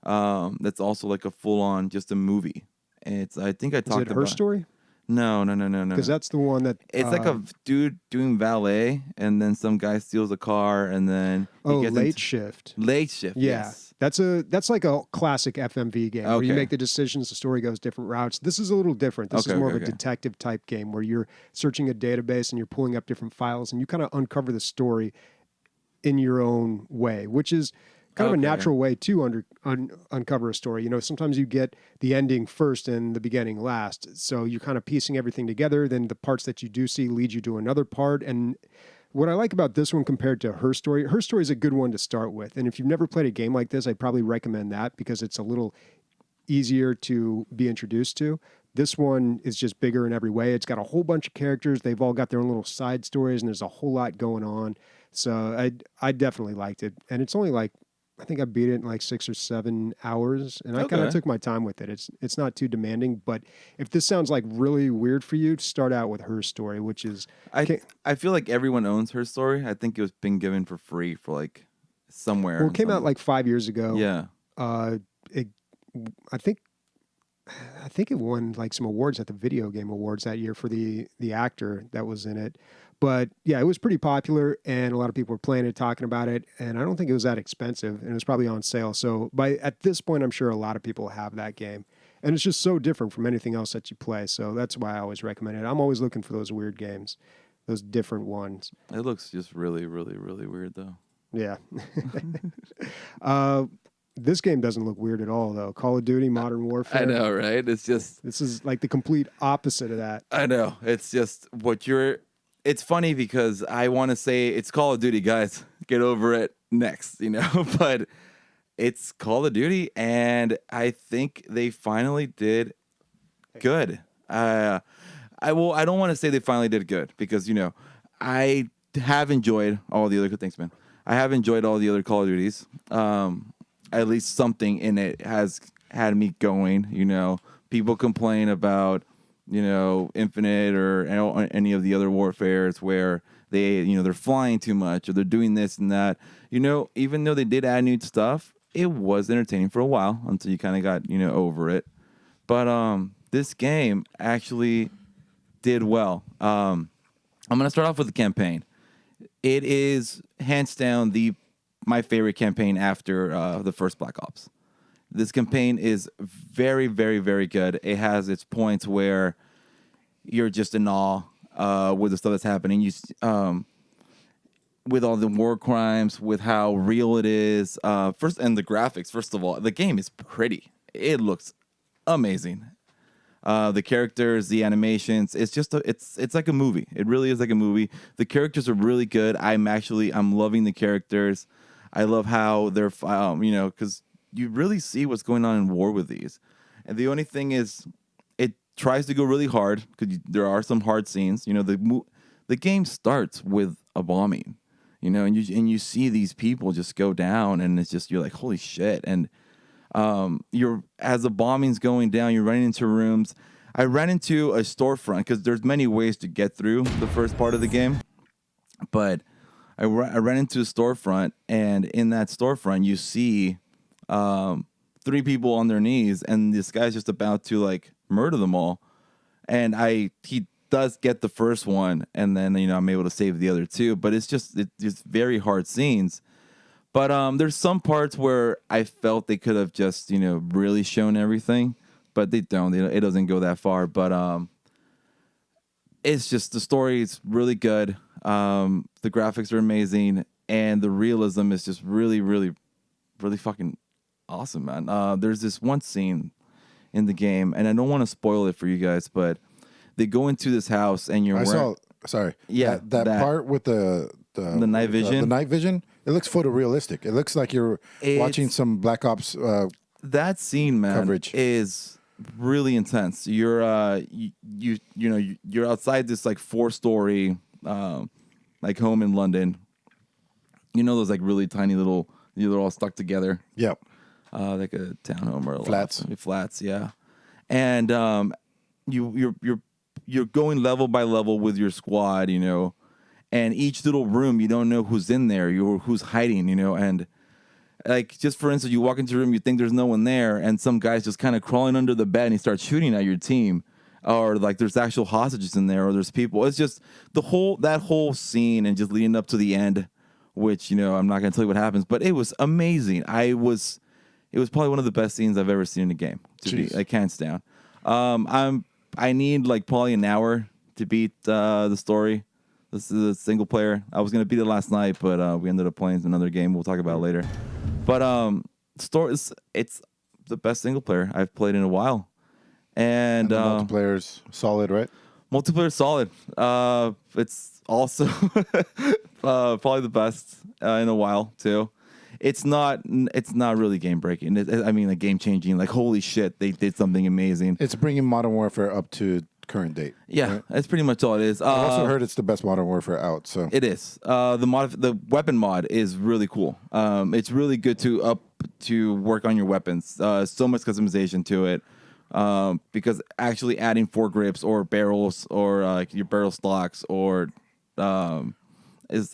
that's also like a full on just a movie. And I think I Is talked it about Her Story? No. Because that's the one that It's like a dude doing valet, and then some guy steals a car, and then he gets Late into- Shift. Late Shift. Yeah, Yes. that's like a classic FMV game where you Okay. make the decisions, the story goes different routes. This is a little different. This is Okay, more of okay. a detective type game where you're searching a database and you're pulling up different files and you kind of uncover the story in your own way, which is kind of a Okay. natural way to uncover a story. You know, sometimes you get the ending first and the beginning last. So you're kind of piecing everything together. Then the parts that you do see lead you to another part. And what I like about this one compared to Her Story is a good one to start with. And if you've never played a game like this, I'd probably recommend that because it's a little easier to be introduced to. This one is just bigger in every way. It's got a whole bunch of characters. They've all got their own little side stories, and there's a whole lot going on. So I definitely liked it. And it's only like, I think I beat it in like 6 or 7 hours, and I kind of Okay. took my time with it. It's not too demanding, but if this sounds like really weird for you, start out with Her Story, which is I feel like everyone owns Her Story. I think it was been given for free for like somewhere. Well, it came out like 5 years ago. Yeah. It, I think it won like some awards at the Video Game Awards that year for the actor that was in it. But yeah, it was pretty popular, and a lot of people were playing it, talking about it. And I don't think it was that expensive, and it was probably on sale. So at this point, I'm sure a lot of people have that game, and it's just so different from anything else that you play. So that's why I always recommend it. I'm always looking for those weird games, those different ones. It looks just really, really, really weird though. Yeah. This game doesn't look weird at all, though. Call of Duty, Modern Warfare. I know, right? It's just... This is like the complete opposite of that. I know. It's just it's funny because I want to say it's Call of Duty, guys. Get over it next, but it's Call of Duty, and I think they finally did good. I don't want to say they finally did good because, I have enjoyed all the other good things, man. I have enjoyed all the other Call of Duties. At least something in it has had me going, People complain about, Infinite or any of the other warfares where they're flying too much or they're doing this and that. Even though they did add new stuff, it was entertaining for a while until you kind of got, over it. But this game actually did well. I'm going to start off with the campaign. It is hands down my favorite campaign after the first Black Ops. This campaign is very, very, very good. It has its points where you're just in awe with the stuff that's happening. With all the war crimes, with how real it is. First, and the graphics. First of all, the game is pretty. It looks amazing. The characters, the animations. It's just it's like a movie. It really is like a movie. The characters are really good. I'm loving the characters. I love how they're because you really see what's going on in war with these. And the only thing is, it tries to go really hard because there are some hard scenes. The game starts with a bombing, and you see these people just go down, and it's just you're like, holy shit. And as the bombing's going down, you're running into rooms. I ran into a storefront because there's many ways to get through the first part of the game, but I ran into a storefront, and in that storefront, you see 3 people on their knees, and this guy's just about to murder them all. And he does get the first one, and then I'm able to save the other 2. But it's very hard scenes. But there's some parts where I felt they could have just really shown everything, but they don't. It doesn't go that far. But it's just the story is really good. The graphics are amazing, and the realism is just really, really, really fucking awesome, man. There's this one scene in the game, and I don't want to spoil it for you guys, but they go into this house, and that part with the night vision. The night vision, it looks photorealistic. It looks like you're watching some Black Ops. That scene, man, coverage is really intense. You're you're outside this 4-story home in London. Those really tiny little, they're all stuck together. Yep. Like a townhome or a flats, yeah. And you're going level by level with your squad, and each little room you don't know who's in there, who's hiding, and just for instance, you walk into a room, you think there's no one there, and some guy's just kind of crawling under the bed and he starts shooting at your team, or there's actual hostages in there, or there's people. It's just that whole scene, and just leading up to the end, which I'm not gonna tell you what happens, but it was amazing. It was probably one of the best scenes I've ever seen in a game. To be hands down. I need probably an hour to beat the story. This is a single player. I was gonna beat it last night, but we ended up playing another game we'll talk about later. But story it's the best single player I've played in a while, and the multiplayer's solid, right? Multiplayer solid. It's also probably the best in a while too. It's not really game breaking. Game changing. Holy shit, they did something amazing. It's bringing Modern Warfare up to current date. Yeah, right? That's pretty much all it is. I've also heard it's the best Modern Warfare out. So it is. The weapon mod is really cool. It's really good to work on your weapons. So much customization to it. Because actually adding foregrips or barrels or your barrel stocks or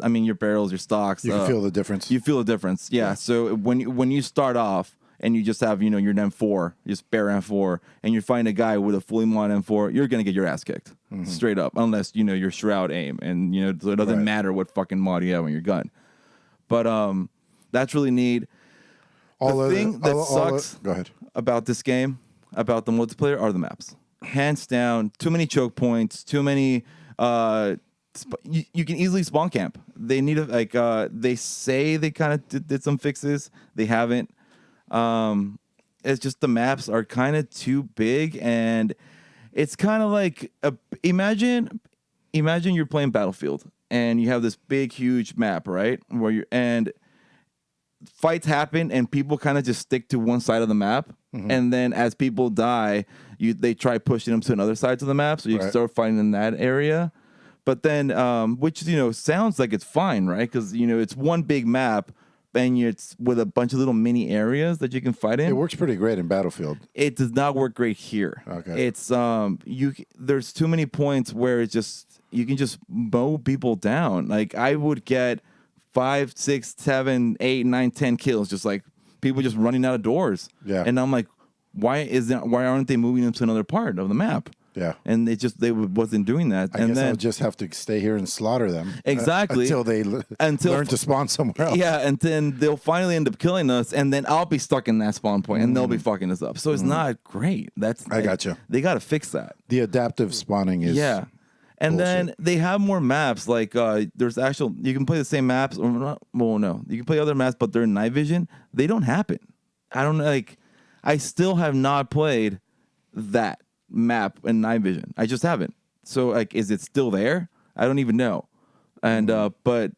I mean, your barrels, your stocks. You can feel the difference. You feel the difference, yeah. So when you start off and you just have your M4, just bare M4, and you find a guy with a fully mod M4, you're gonna get your ass kicked straight up, unless your Shroud aim, and so it doesn't matter what fucking mod you have on your gun. But that's really neat. The thing that sucks about this game, about the multiplayer, are the maps. Hands down, too many choke points, too many. You can easily spawn camp. They need they say they kind of did some fixes. They haven't. It's just the maps are kind of too big, and it's kind of like imagine you're playing Battlefield and you have this big huge map, right? And fights happen and people kind of just stick to one side of the map, and then as people die, they try pushing them to another side of the map, so you start fighting in that area. But then, which sounds like it's fine, right? Because it's one big map, and it's with a bunch of little mini areas that you can fight in. It works pretty great in Battlefield. It does not work great here. Okay. It's there's too many points where it's just you can just mow people down. Like I would get 5, 6, 7, 8, 9, 10 kills, just like people just running out of doors. Yeah. And I'm like, why aren't they moving them to another part of the map? Yeah. And they wasn't doing that. I guess I'll just have to stay here and slaughter them. Exactly. Until they learn to spawn somewhere else. Yeah, and then they'll finally end up killing us, and then I'll be stuck in that spawn point, and they'll be fucking us up. So it's not great. I gotcha. They got to fix that. The adaptive spawning is And bullshit. then they have more maps. Like there's you can play the same maps. Or not, well, no, you can play other maps, but they're in night vision. They don't happen. I don't I still have not played that map in night vision. I just haven't. So is it still there? I don't even know. And but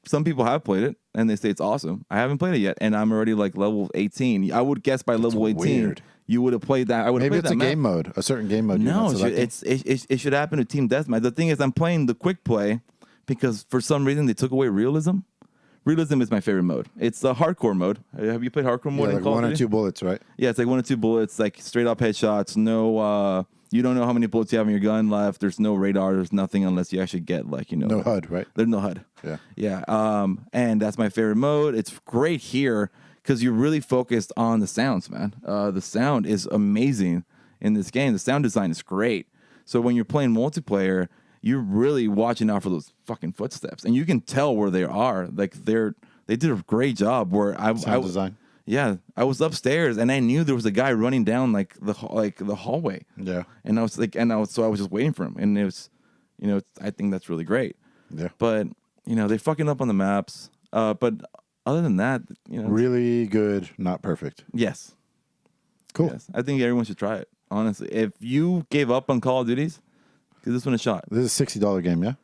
some people have played it and they say it's awesome. I haven't played it yet, and I'm already level 18. I would guess by level 18 weird. You would have played that. I would have Maybe played it's that a game mode, a certain game mode. No, it should happen to Team Deathmatch. The thing is, I'm playing the quick play because for some reason they took away realism. Realism is my favorite mode. It's the hardcore mode. Have you played hardcore mode? Yeah, one or two bullets, right? Yeah, it's like 1 or 2 bullets, like straight up headshots. No, you don't know how many bullets you have in your gun left. There's no radar. There's nothing unless you actually get no HUD, right? There's no HUD. Yeah. And that's my favorite mode. It's great here because you're really focused on the sounds, man. The sound is amazing in this game. The sound design is great. So when you're playing multiplayer, you're really watching out for those fucking footsteps, and you can tell where they are. They did a great job. Where Sound design. Yeah, I was upstairs and I knew there was a guy running down the hallway. Yeah, and I was so I was just waiting for him, and it was, I think that's really great. Yeah, but they fucking up on the maps. But other than that, really good, not perfect. Yes, cool. Yes. I think everyone should try it. Honestly, if you gave up on Call of Duties, give this one a shot. This is a $60 game, yeah?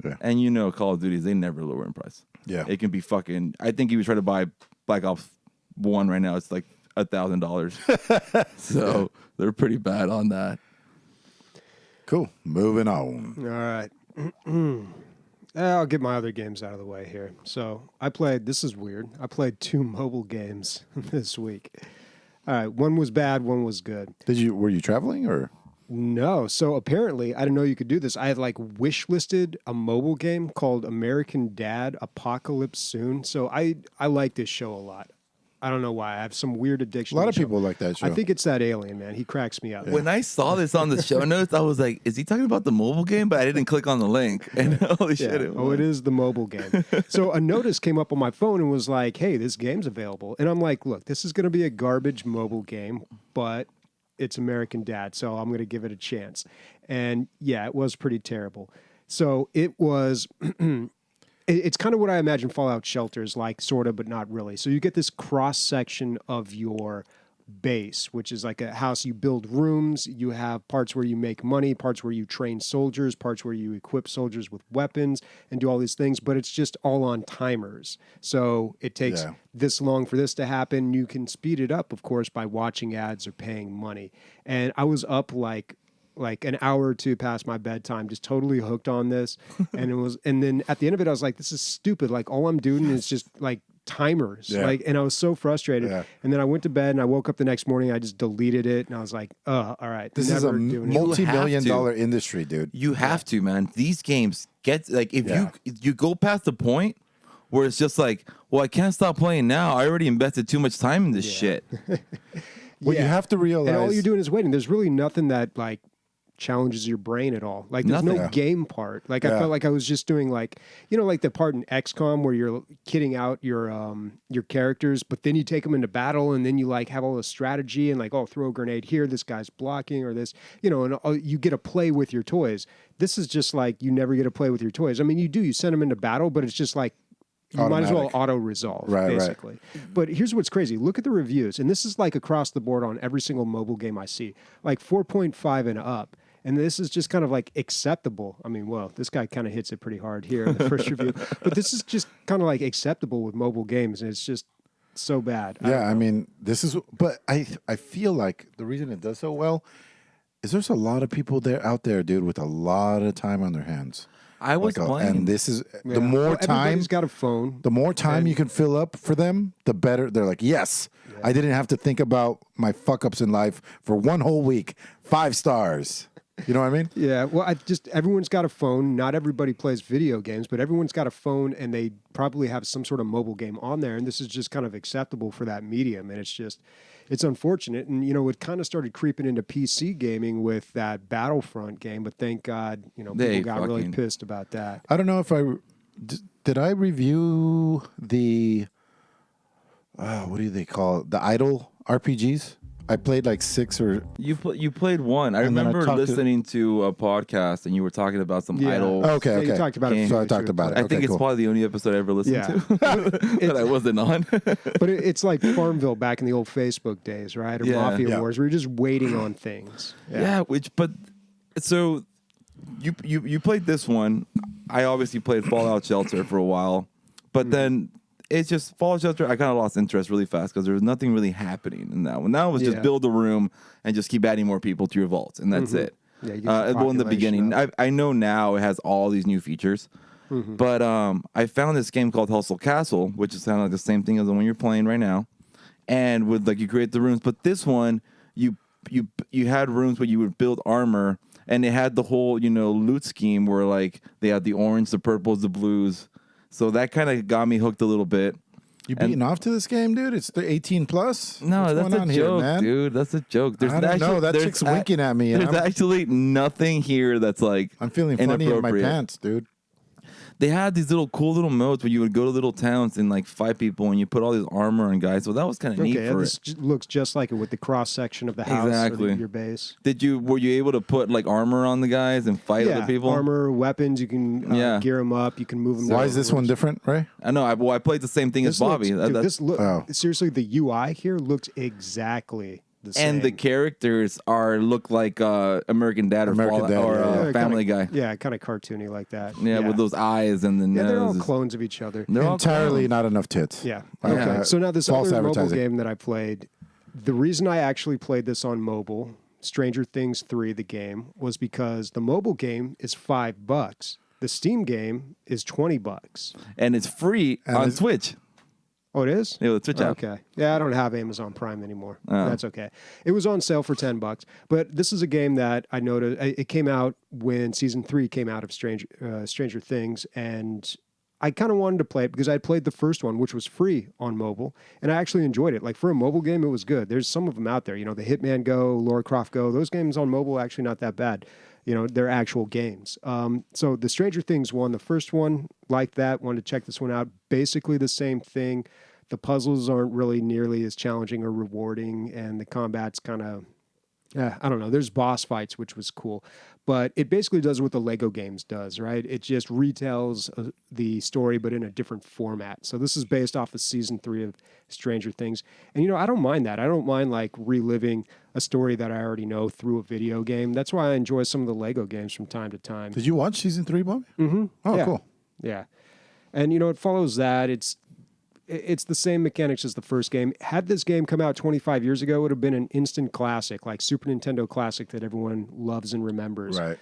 Yeah. And Call of Duties, they never lower in price. Yeah. It can be fucking, I think if you try to buy Black Ops 1 right now, it's like $1,000. So they're pretty bad on that. Cool. Moving on. All right. I'll get my other games out of the way here. So this is weird. I played 2 mobile games this week. All right. One was bad, one was good. Were you traveling or? No. So apparently, I didn't know you could do this. I had wish listed a mobile game called American Dad Apocalypse Soon. So I like this show a lot. I don't know why. I have some weird addiction. A lot of people like that show. I think it's that alien, man. He cracks me up. When I saw this on the show notes, I was like, is he talking about the mobile game? But I didn't click on the link. And holy shit, it was. Oh, it is the mobile game. So a notice came up on my phone and was like, hey, this game's available. And I'm like, look, this is going to be a garbage mobile game, but it's American Dad, so I'm going to give it a chance. And yeah, it was pretty terrible. So it was... It's kind of what I imagine Fallout Shelter is like, sort of, but not really. So you get this cross-section of your base, which is like a house. You build rooms. You have parts where you make money, parts where you train soldiers, parts where you equip soldiers with weapons and do all these things, but it's just all on timers. So it takes this long for this to happen. You can speed it up, of course, by watching ads or paying money. And I was up like an hour or two past my bedtime, just totally hooked on this. And then at the end of it, I was like, this is stupid. Like all I'm doing is just timers. And I was so frustrated. Yeah. And then I went to bed and I woke up the next morning. I just deleted it. And I was like, all right. This is a multi-million-dollar industry, dude. You have to, man. These games gets like if you go past the point where it's just like, well, I can't stop playing now. I already invested too much time in this shit. What you have to realize, and all you're doing is waiting. There's really nothing that like challenges your brain at all. Like there's no game part. Like I felt like I was just doing like, you know, like the part in XCOM where you're kitting out your characters, but then you take them into battle and then you like have all the strategy and like, oh, throw a grenade here, this guy's blocking or this, you know, and you get to play with your toys. This is just like you never get to play with your toys. I mean, you send them into battle, but it's just like you might as well auto-resolve, basically. Right. But here's what's crazy. Look at the reviews, and this is like across the board on every single mobile game I see, like 4.5 and up. And this is just kind of like acceptable. I mean, well, this guy kind of hits it pretty hard here in the first review. But this is just kind of like acceptable with mobile games, and it's just so bad. I mean, this is, but I feel like the reason it does so well is there's a lot of people out there, dude, with a lot of time on their hands. I was playing. And this is, the more time. Everybody's got a phone. The more time you can fill up for them, the better. They're like, yes, I didn't have to think about my fuck-ups in life for one whole week. 5 stars. You know what I mean? Yeah. Well, everyone's got a phone. Not everybody plays video games, but everyone's got a phone, and they probably have some sort of mobile game on there, and this is just kind of acceptable for that medium, and it's unfortunate. And, you know, it kind of started creeping into PC gaming with that Battlefront game, but thank God, you know, people got really pissed about that. I don't know if did I review the, what do they call it? The idle RPGs? I played like 6 or... You played one. I remember listening to a podcast and you were talking about some idle... Okay. You talked about it. So I talked about it. I think it's probably the only episode I ever listened to that I wasn't on. But it's like Farmville back in the old Facebook days, right? Or Mafia Wars. We were just waiting on things. So you played this one. I obviously played Fallout Shelter for a while. But then... It's just Fallout Shelter. I kind of lost interest really fast because there was nothing really happening in that one. Now it was just build a room and just keep adding more people to your vaults, and that's it. Yeah, well, in the beginning, I know now it has all these new features, but I found this game called Hustle Castle, which is kind of like the same thing as the one you're playing right now, and with like you create the rooms. But this one, you had rooms where you would build armor, and it had the whole loot scheme where like they had the orange, the purples, the blues. So that kind of got me hooked a little bit. You beating off to this game, dude? It's the 18 plus. No, that's a joke, dude. That's a joke. I don't know. That chick's winking at me. There's actually nothing here that's like I'm feeling funny in my pants, dude. They had these cool little modes where you would go to little towns and like fight people, and you put all this armor on guys. So that was kind of neat. For this looks just like it with the cross section of the house or your base. Were you able to put like armor on the guys and fight other people? Armor, weapons. You can gear them up. You can move them. Why is this one different, right? I know. I played the same thing as Bobby. Seriously, the UI here looks exactly the same. And the characters look like American Dad or Family Guy. Yeah, kind of cartoony like that. Yeah, with those eyes and the nose. They're all clones of each other. They're entirely not enough tits. Yeah. Okay. So now this other mobile game that I played, the reason I actually played this on mobile, Stranger Things 3, the game, was because the mobile game is $5. The Steam game is $20. And it's free on Switch. Oh, it is? Yeah, the Twitch app. Okay. Yeah, I don't have Amazon Prime anymore. That's okay. It was on sale for $10, but this is a game that I noticed. It came out when season 3 came out of Stranger Things, and I kind of wanted to play it because I played the first one, which was free on mobile, and I actually enjoyed it. Like for a mobile game, it was good. There's some of them out there, the Hitman Go, Lara Croft Go. Those games on mobile are actually not that bad. They're actual games. So the Stranger Things one, the first one, like that, wanted to check this one out. Basically the same thing. The puzzles aren't really nearly as challenging or rewarding, and the combat's kind of, I don't know. There's boss fights, which was cool. But it basically does what the Lego games does, right? It just retells the story, but in a different format. So this is based off of season 3 of Stranger Things. And, I don't mind that. I don't mind, like, reliving a story that I already know through a video game. That's why I enjoy some of the Lego games from time to time. Did you watch season 3, Bobby? Mm-hmm. Oh, cool. Yeah. And, it follows that. It's the same mechanics as the first game. Had this game come out 25 years ago, it would have been an instant classic, like Super Nintendo classic that everyone loves and remembers. Right.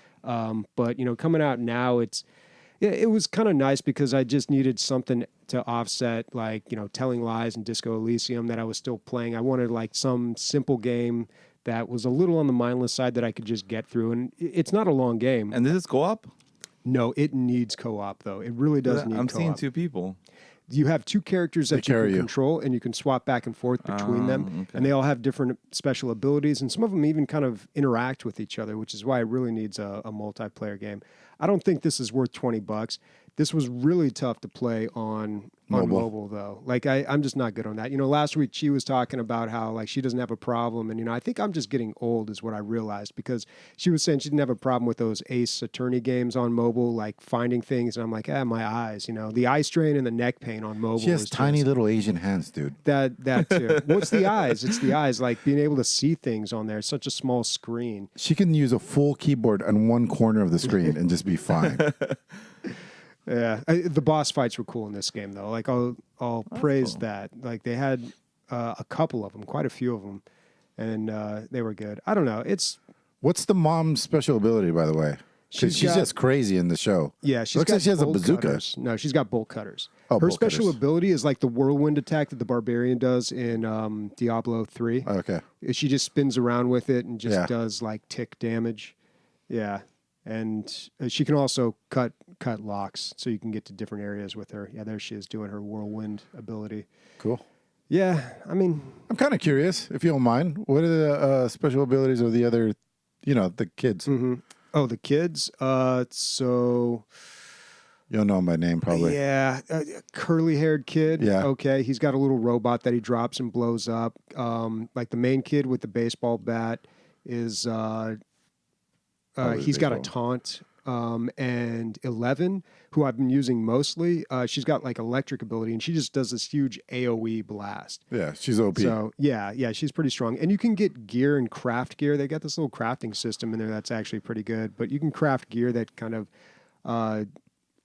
But, coming out now, it was kind of nice because I just needed something to offset, like, Telling Lies and Disco Elysium that I was still playing. I wanted, like, some simple game that was a little on the mindless side that I could just get through. And it's not a long game. And this is co-op? No, it needs co-op though. It really does need I'm co-op. seeing 2 people. You have 2 characters that you can control, and you can swap back and forth between them, Okay. and they all have different special abilities, and some of them even kind of interact with each other, which is why it really needs a multiplayer game. I don't think this is worth $20. This was really tough to play on mobile though. Like I'm just not good on that. You know, last week she was talking about how like she doesn't have a problem, and you know, I think I'm just getting old is what I realized, because she was saying she didn't have a problem with those Ace Attorney games on mobile, like finding things, and I'm like, my eyes, you know, the eye strain and the neck pain on mobile. She has tiny little Asian hands, dude. That too. What's the eyes? It's the eyes, like being able to see things on there. It's such a small screen. She can use a full keyboard on one corner of the screen and just be fine. Yeah, the boss fights were cool in this game, though. Like I'll praise that. Like they had a couple of them, quite a few of them, and they were good. I don't know. What's the mom's special ability, by the way? Because she's just crazy in the show. Yeah, she's looks got like she has a bolt bazooka. Cutters. No, she's got bolt cutters. Oh, her bolt special cutters. ability is like the whirlwind attack that the barbarian does in Diablo 3. Okay. She just spins around with it and just Yeah. does like tick damage. Yeah. And she can also cut locks, so you can get to different areas with her. Yeah, there she is doing her whirlwind ability. Cool. Yeah, I mean, I'm kind of curious, if you don't mind. What are the special abilities of the other, the kids? mm-hmm. Oh, the kids. So You'll know him by name, probably. yeah, curly-haired kid. Yeah. Okay, he's got a little robot that he drops and blows up. Like the main kid with the baseball bat is. He's got a taunt, and 11, who I've been using mostly, she's got like electric ability, and she just does this huge AoE blast. Yeah, she's OP. So yeah, she's pretty strong. And you can get gear and craft gear. They got this little crafting system in there that's actually pretty good. But you can craft gear that kind of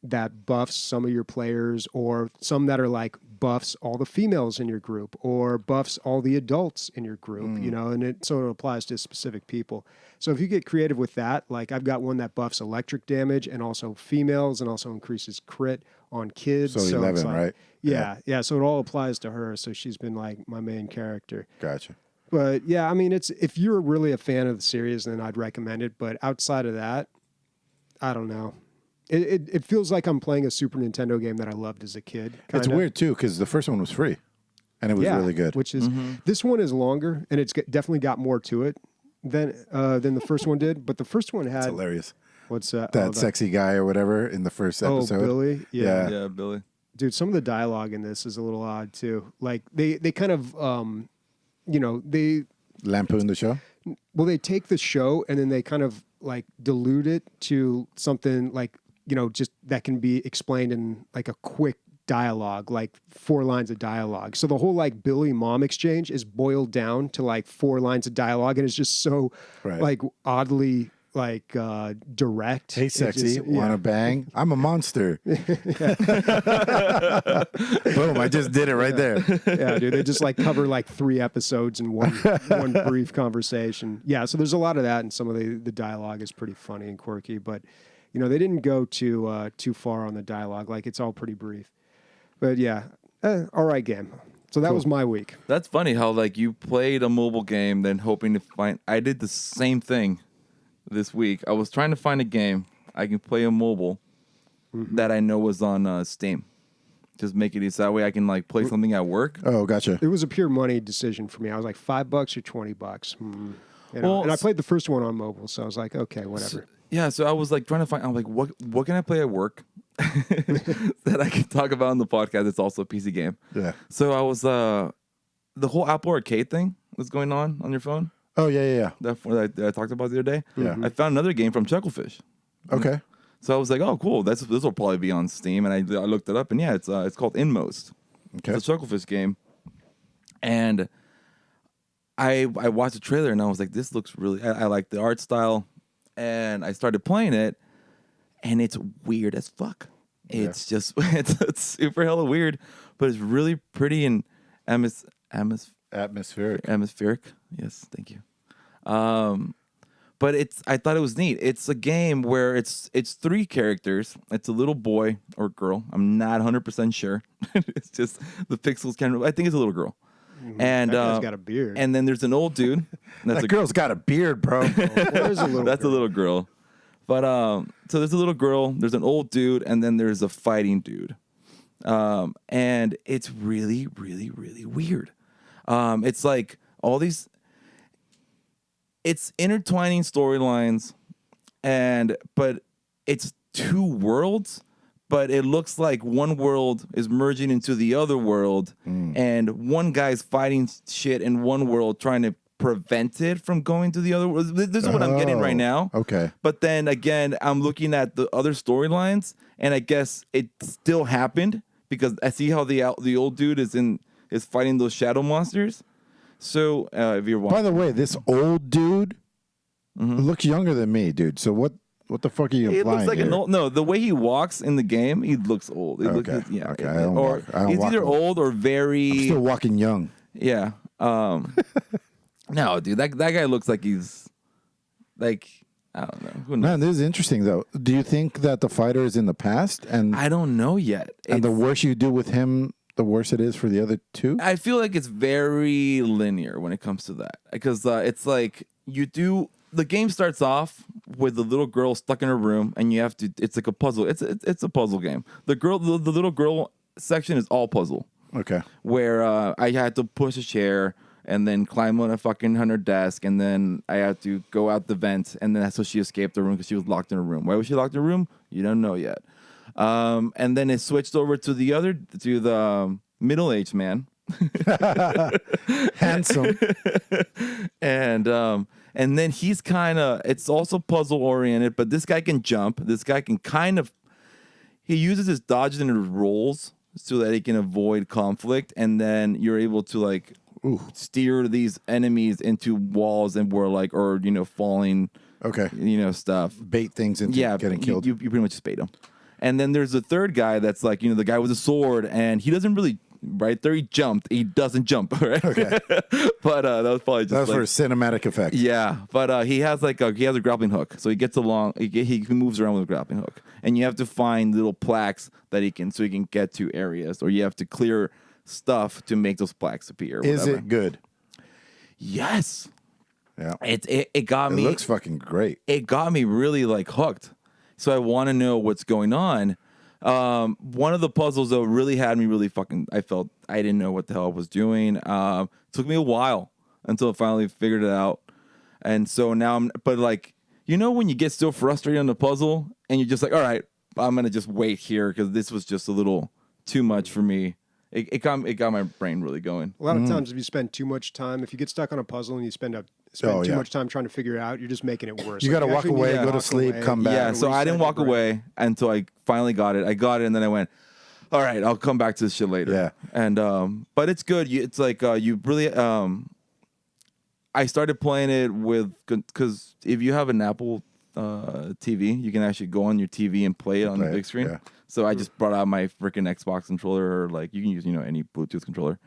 that buffs some of your players, or some that are like buffs all the females in your group, or buffs all the adults in your group, and it applies to specific people. So if you get creative with that, like I've got one that buffs electric damage and also females, and also increases crit on kids. So 11, it's like, right? Yeah. So it all applies to her. So she's been like my main character. Gotcha. But yeah, I mean, if you're really a fan of the series, then I'd recommend it. But outside of that, I don't know. It feels like I'm playing a Super Nintendo game that I loved as a kid. Kinda. It's weird, too, because the first one was free, and it was really good. Which is this one is longer, and it's definitely got more to it than the first one did. But the first one had It's hilarious. what's that? That sexy guy or whatever in the first episode. Billy. Yeah. Yeah, Billy. Dude, some of the dialogue in this is a little odd too. Like they kind of they Lampoon the show? they take the show and then they kind of like dilute it to something like, just that can be explained in like a quick dialogue, like 4 lines of dialogue. So the whole like Billy mom exchange is boiled down to like 4 lines of dialogue, and it's just so like oddly like direct. Hey, sexy, wanna bang? I'm a monster. Boom! I just did it right there. Yeah, dude. They just like cover like 3 episodes in one brief conversation. Yeah, so there's a lot of that, and some of the dialogue is pretty funny and quirky, but they didn't go too far on the dialogue. Like it's all pretty brief. But yeah, all right game. So that was my week. That's funny how like you played a mobile game, then hoping to find. I did the same thing this week. I was trying to find a game I can play on mobile that I know was on Steam. Just make it easy. That way I can like play something at work. Oh, gotcha. It was a pure money decision for me. I was like $5 or $20. Well, and I played the first one on mobile, so I was like, okay, whatever. So I was like trying to find. I'm like, what can I play at work that I can talk about on the podcast? It's also a PC game. Yeah. So I was the whole Apple Arcade thing was going on your phone. Oh, yeah. That I talked about the other day. Yeah. I found another game from Chucklefish. Okay. So I was like, oh, cool. This will probably be on Steam, and I looked it up, and yeah, it's called INMOST. Okay. It's a Chucklefish game, and I watched the trailer, and I was like, this looks really. I like the art style, and I started playing it, and it's weird as fuck. It's just it's super hella weird, but it's really pretty and Atmospheric. Yes, thank you. But I thought it was neat. It's a game where it's 3 characters. It's a little boy or girl. I'm not 100% sure. It's just the pixels can. I think it's a little girl. And That guy's got a beard. And then there's an old dude. That girl's got a beard, bro. There's a little. That's a little girl. But so there's a little girl, there's an old dude, and then there's a fighting dude. And it's really, really, really weird. It's like all these, it's intertwining storylines, but it's two worlds, but it looks like one world is merging into the other world, and one guy's fighting shit in one world, trying to prevent it from going to the other world. This is what I'm getting right now. Okay. But then again, I'm looking at the other storylines, and I guess it still happened because I see how the old dude is fighting those shadow monsters. So if you're watching, By the way, this old dude looks younger than me, dude. So what the fuck are you implying? it looks like here? an old. No, the way he walks in the game, he looks old. Okay. Yeah. Okay. I don't walk He's either old or very. I'm still walking young. Yeah. No, dude, that guy looks like he's like, I don't know. Who knows? Man, this is interesting though. Do you think that the fighter is in the past, and I don't know yet. and the worse you do with him, the worse it is for the other two? I feel like it's very linear when it comes to that, because it's like the game starts off with the little girl stuck in her room, and you have to. It's like a puzzle. It's a puzzle game. The little girl section is all puzzle. Okay. Where I had to push a chair and then climb on a fucking hunter desk, and then I had to go out the vent, and then that's how she escaped the room, because she was locked in her room. Why was she locked in her room? You don't know yet. And then it switched over to the middle-aged man. Handsome. And then he's kind of, it's also puzzle oriented, but this guy can jump. This guy can he uses his dodges and his rolls so that he can avoid conflict, and then you're able to like steer these enemies into walls and falling stuff, Bait things into getting killed. You pretty much just bait them. And then there's a third guy that's like, the guy with a sword, and he doesn't really, right there he jumped, he doesn't jump, right? Okay. But that was probably just for cinematic effect. yeah, but he has a grappling hook, so he gets along. He moves around with a grappling hook, and you have to find little plaques that he can get to areas, or you have to clear stuff to make those plaques appear. Is it good? Yes. Yeah. It got me. It looks fucking great. It got me really like hooked. So I want to know what's going on. One of the puzzles though really had me really fucking. I felt I didn't know what the hell I was doing. Took me a while until I finally figured it out. And so now but like, when you get so frustrated on the puzzle and you're just like, all right, I'm going to just wait here because this was just a little too much for me. It got my brain really going. A lot of times, if you spend too much time, if you get stuck on a puzzle and you spend too much time trying to figure it out, you're just making it worse. You got to walk away, go to sleep, come back. Yeah, so I didn't walk away until I finally got it. I got it, and then I went, all right, I'll come back to this shit later. Yeah. And but it's good. It's like you really. I started playing it because if you have an Apple TV, you can actually go on your TV and play it on the big screen. Yeah. So I just brought out my freaking Xbox controller, or like you can use any Bluetooth controller,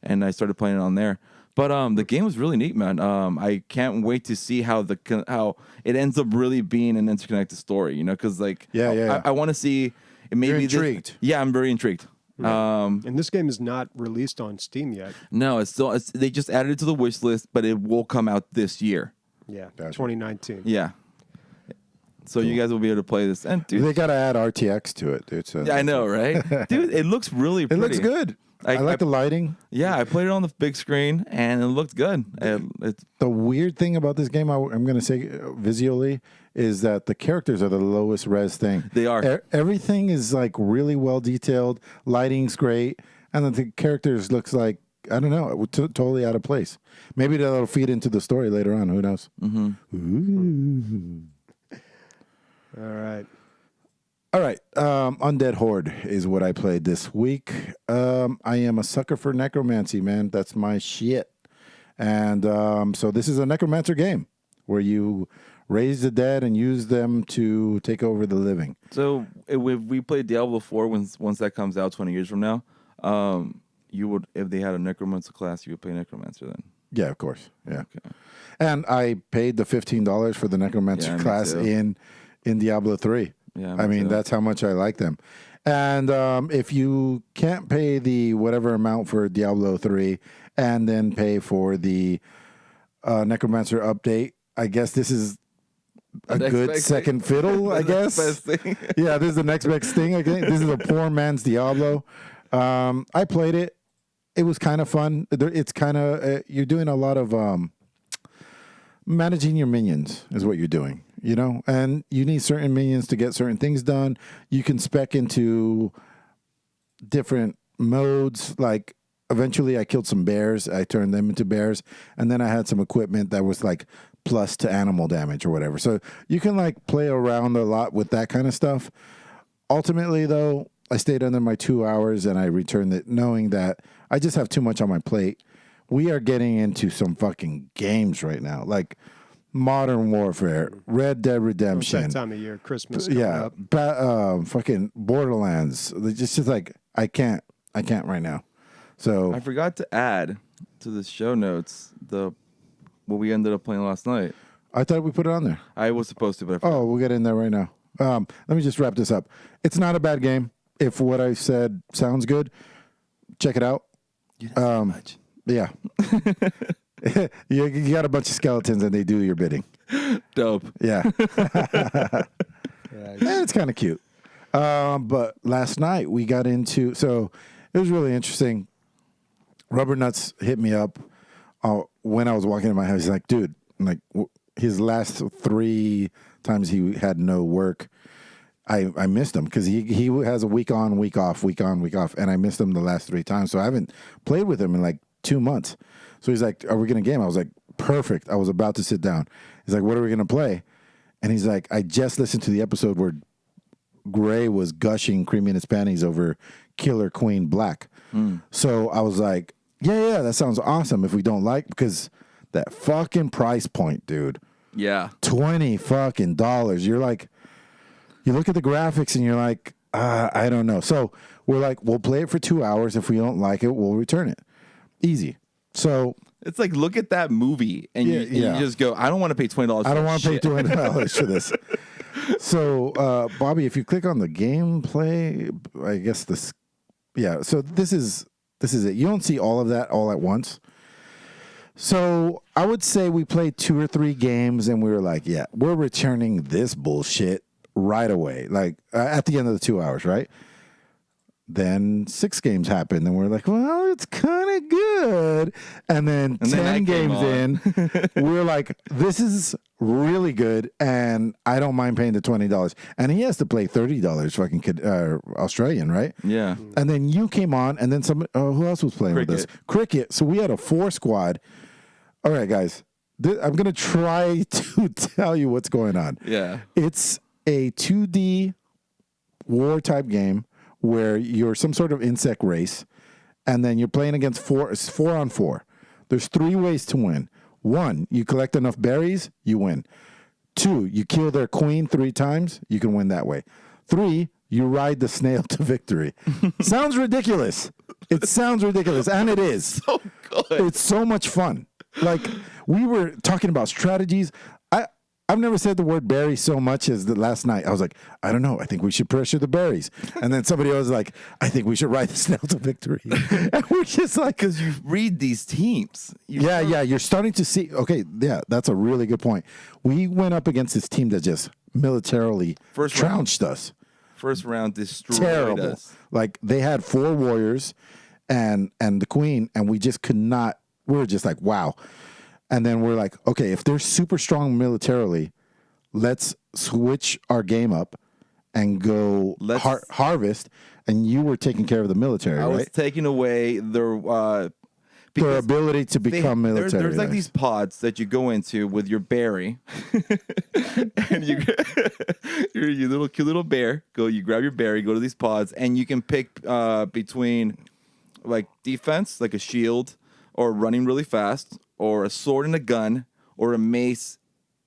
and I started playing it on there. But the game was really neat, man. I can't wait to see how it ends up really being an interconnected story. Because like I want to see. You're intrigued. I'm very intrigued. And this game is not released on Steam yet. No, they just added it to the wish list, but it will come out this year. Yeah, Gotcha. 2019. Yeah. So you guys will be able to play this. And dude, They got to add RTX to it, dude. So I know, right? Dude, it looks really pretty. It looks good. I like the lighting. Yeah, I played it on the big screen, and it looked good. The weird thing about this game, I'm going to say visually, is that the characters are the lowest res thing. They are. Everything is like really well detailed. Lighting's great. And then the characters looks like, I don't know, totally out of place. Maybe that'll feed into the story later on. Who knows? Mm-hmm. All right. All right. Undead Horde is what I played this week. I am a sucker for necromancy, man. That's my shit. And so this is a necromancer game where you raise the dead and use them to take over the living. So if we play Diablo 4 once that comes out 20 years from now, you would, if they had a necromancer class, you would play necromancer then. Yeah, of course. Yeah. Okay. And I paid the $15 for the necromancer class in Diablo 3. Yeah, I mean, that's how much I like them. And if you can't pay the whatever amount for Diablo 3 and then pay for the Necromancer update, I guess this is a next good best second fiddle, I guess. Best thing. Yeah, this is the next best thing. I think this is a poor man's Diablo. I played it. It was kind of fun. It's kind of you're doing a lot of managing your minions is what you're doing, you know, and you need certain minions to get certain things done. You can spec into different modes. Like eventually I killed some bears. I turned them into bears. And then I had some equipment that was like plus to animal damage or whatever. So you can like play around a lot with that kind of stuff. Ultimately though, I stayed under my 2 hours and I returned it knowing that I just have too much on my plate. We are getting into some fucking games right now, like Modern Warfare, Red Dead Redemption. It's that time of year, Christmas. Coming up. Fucking Borderlands. It's just like I can't right now. So I forgot to add to the show notes what we ended up playing last night. I thought we put it on there. I was supposed to, but I forgot. Oh, we'll get in there right now. Let me just wrap this up. It's not a bad game. If what I said sounds good, check it out. You didn't say much. Yeah. you got a bunch of skeletons and they do your bidding. Dope. Yeah. It's kind of cute. But last night we got into, so it was really interesting. Rubber Nuts hit me up when I was walking in my house. He's like, dude, like his last 3 times he had no work, I missed him because he has a week on, week off, week on, week off, and I missed him the last 3 times. So I haven't played with him in like 2 months. So he's like, are we going to game? I was like, perfect. I was about to sit down. He's like, what are we going to play? And he's like, I just listened to the episode where Gray was gushing, creaming his panties over Killer Queen Black. So I was like, yeah, that sounds awesome if we don't like, because that fucking price point, dude. Yeah. $20 fucking dollars. You're like, you look at the graphics and you're like, I don't know. So we're like, we'll play it for 2 hours. If we don't like it, we'll return it. Easy. So it's like, look at that movie, and you just go, I don't want to pay $20. I don't want to pay $20 for this. So, Bobby, if you click on the gameplay, I guess this, yeah. So this is it. You don't see all of that all at once. So I would say we played 2 or 3 games, and we were like, yeah, we're returning this bullshit right away, like at the end of the 2 hours, right? Then 6 games happened, and we're like, well, it's kind of good. And then 10 games in, we're like, this is really good, and I don't mind paying the $20. And he has to play $30 fucking Australian, right? Yeah. And then you came on, and then who else was playing with us? Cricket. So we had a 4 squad. All right, guys, I'm going to try to tell you what's going on. Yeah. It's a 2D war type game where you're some sort of insect race, and then you're playing against 4 on 4. There's 3 ways to win. 1, you collect enough berries, you win. 2, you kill their queen 3 times, you can win that way. 3, you ride the snail to victory. Sounds ridiculous. It sounds ridiculous, and it is. So good. It's so much fun. Like, we were talking about strategies. I've never said the word berry so much as the last night. I was like, I don't know. I think we should pressure the berries. And then somebody else was like, I think we should ride the snail to victory. And we're just like, because you read these teams. Yeah. You're starting to see. Okay, yeah, that's a really good point. We went up against this team that just militarily trounced us. First round destroyed Terrible. us. Like, they had 4 warriors and the queen, and we just could not. We were just like, wow. And then we're like, okay, if they're super strong militarily, let's switch our game up and go harvest. And you were taking care of the military, I right? was taking away their ability to become military. There's like these pods that you go into with your berry, and your little cute little bear. You grab your berry, go to these pods, and you can pick between like defense, like a shield, or running really fast, or a sword and a gun, or a mace,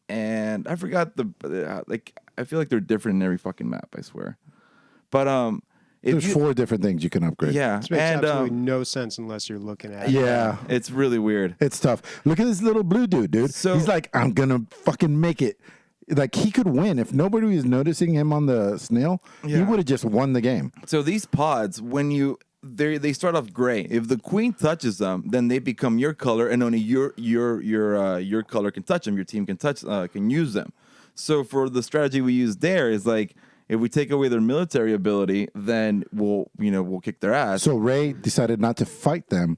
and I forgot I feel like they're different in every fucking map, I swear. But there's 4 different things you can upgrade. Yeah, This makes absolutely no sense unless you're looking at it. Yeah. It's really weird. It's tough. Look at this little blue dude. So, he's like, I'm gonna fucking make it. Like, he could win if nobody was noticing him on the snail. He would have just won the game. So these pods, when they start off gray. If the queen touches them, then they become your color, and only your color can touch them. Your team can use them. So for the strategy we use there is like, if we take away their military ability, then we'll kick their ass. So Ray decided not to fight them,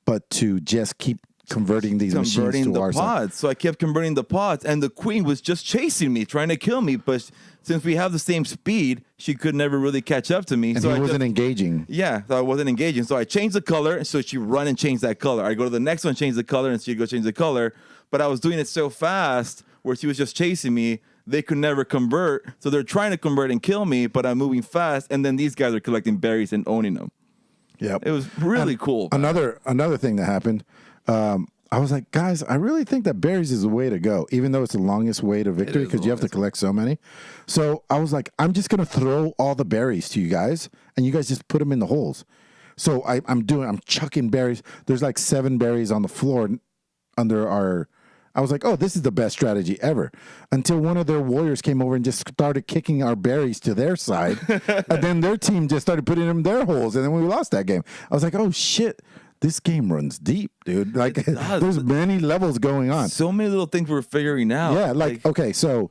but to just keep converting these machines to the our pods. So I kept converting the pods, and the queen was just chasing me, trying to kill me. But since we have the same speed, she could never really catch up to me. And so he wasn't engaging. Yeah, so I wasn't engaging. So I changed the color, and so she'd run and change that color. I go to the next one, change the color, and she'd go change the color. But I was doing it so fast where she was just chasing me. They could never convert. So they're trying to convert and kill me, but I'm moving fast. And then these guys are collecting berries and owning them. Yep. It was really cool. Another thing that happened, I was like, guys, I really think that berries is the way to go, even though it's the longest way to victory because you have to collect so many. So I was like, I'm just going to throw all the berries to you guys, and you guys just put them in the holes. So I'm chucking berries. There's like 7 berries on the floor under our... I was like, oh, this is the best strategy ever. Until one of their warriors came over and just started kicking our berries to their side. And then their team just started putting them in their holes. And then we lost that game. I was like, oh, shit. This game runs deep, dude. Like, there's many levels going on. So many little things we're figuring out. Yeah, like okay, so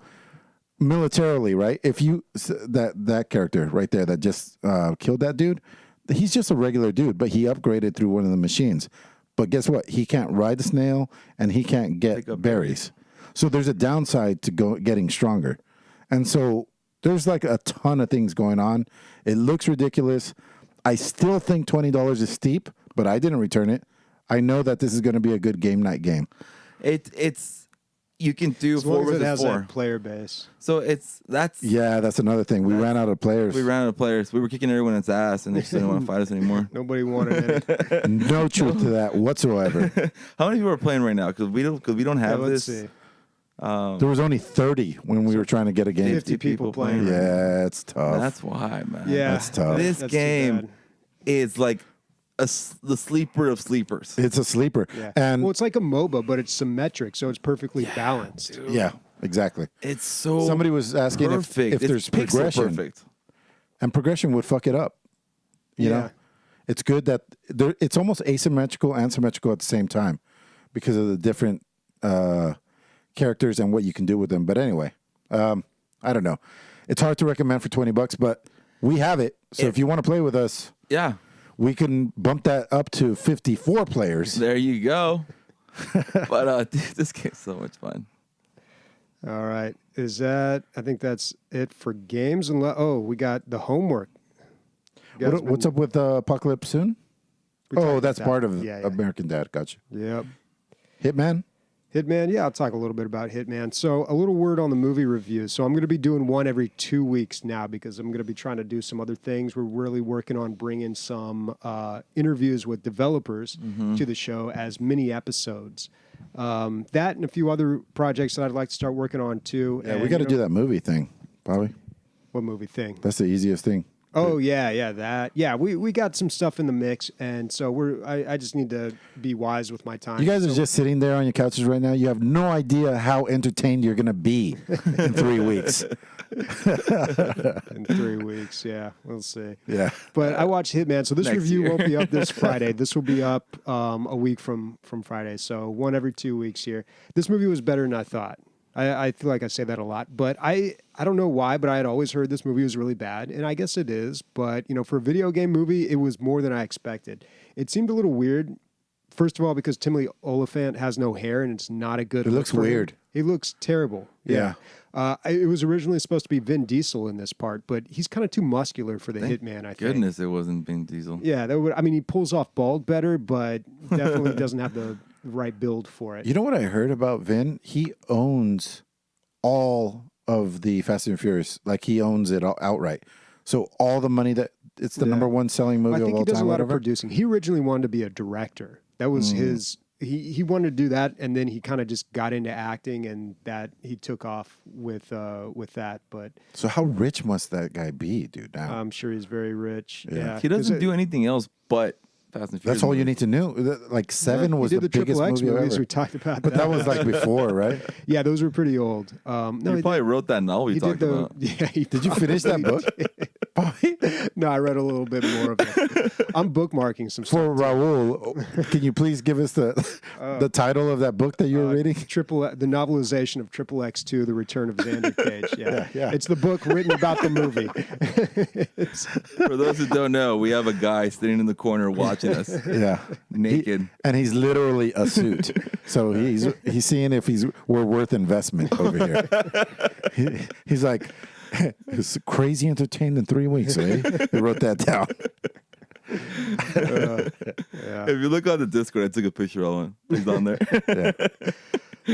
militarily, right? If you that character right there that just killed that dude, he's just a regular dude, but he upgraded through one of the machines. But guess what? He can't ride the snail, and he can't get berries. So there's a downside to getting stronger, and so there's like a ton of things going on. It looks ridiculous. I still think $20 is steep, but I didn't return it. I know that this is going to be a good game night game. It's you can do As long 4 as it has versus 4 that player base. So that's another thing. We ran out of players. We ran out of players. We were kicking everyone's ass, and they just didn't want to fight us anymore. Nobody wanted it. No truth to that whatsoever. How many people are playing right now? Because we don't have Let's this. see. There was only 30 when we were trying to get a game. 50 people playing. Yeah, it's tough. That's why, man. Yeah, That's tough. This That's too game bad. is like the sleeper of sleepers. It's a sleeper. Yeah. And Well, it's like a MOBA, but it's symmetric, so it's perfectly balanced. yeah, exactly. It's so Somebody was asking perfect. if there's It's pixel progression. perfect. And progression would fuck it up. You know? It's good that it's almost asymmetrical and symmetrical at the same time because of the different characters and what you can do with them. But anyway, I don't know. It's hard to recommend for $20, but we have it. So if you want to play with us, Yeah. we can bump that up to 54 players. There you go. But dude, this game's so much fun. All right. I think that's it for games. We got the homework. You guys What's been- up with Apocalypse Soon? we talked Oh, about that's that. part of Yeah. American Dad. Gotcha. Yep. Hitman? Hitman, yeah, I'll talk a little bit about Hitman. So, a little word on the movie review. So, I'm going to be doing one every 2 weeks now because I'm going to be trying to do some other things. We're really working on bringing some interviews with developers to the show as mini episodes. That and a few other projects that I'd like to start working on too. Yeah, And, we got to you do know- that movie thing, probably. What movie thing? That's the easiest thing. Oh yeah, that. Yeah, we got some stuff in the mix, and so I just need to be wise with my time. You guys are So- just sitting there on your couches right now. You have no idea how entertained you're going to be in 3 weeks. in 3 weeks. Yeah, we'll see. Yeah. But I watched Hitman, so this Next review year. won't be up this Friday. This will be up a week from Friday, so one every 2 weeks here. This movie was better than I thought. I feel like I say that a lot, but I don't know why, but I had always heard this movie was really bad, and I guess it is. But for a video game movie, it was more than I expected. It seemed a little weird. First of all, because Timothy Olyphant has no hair, and it's not a good. It look looks for him. weird. He looks terrible. Yeah. It was originally supposed to be Vin Diesel in this part, but he's kind of too muscular for the Hitman. I think. Goodness, it wasn't Vin Diesel. Yeah, that would. I mean, he pulls off bald better, but definitely doesn't have the right build for it. You know what I heard about Vin? He owns all of the Fast and Furious. Like, he owns it all outright. So all the money that it's the Yeah. number one selling movie I think of all he does time. a lot of Whatever. producing. He originally wanted to be a director. That was his. He wanted to do that, and then he kind of just got into acting, and that he took off with that. But So how rich must that guy be, dude? Now I'm sure he's very rich. Yeah, He doesn't do anything else but Fast and Furious. that's all you movies. need to know. Like Seven He was did the the biggest Triple X movie movies. ever. We talked about But that was like before, right? Yeah, those were pretty old. No, He he probably wrote that novel you he did talked the. about. Yeah, he Did you finish that book? No, I read a little bit more of it. I'm bookmarking some For stuff. Raul, can you please give us the title of that book that you were reading? The novelization of Triple X2, The Return of Xander Cage. Yeah. Yeah. It's the book written about the movie. For those who don't know, we have a guy sitting in the corner watching us. Yeah, Naked. and he's literally a suit. So he's seeing if we're worth investment over here. He's like, it's crazy entertained in 3 weeks. Eh? He wrote that down. If you look on the Discord, I took a picture of him. He's on there.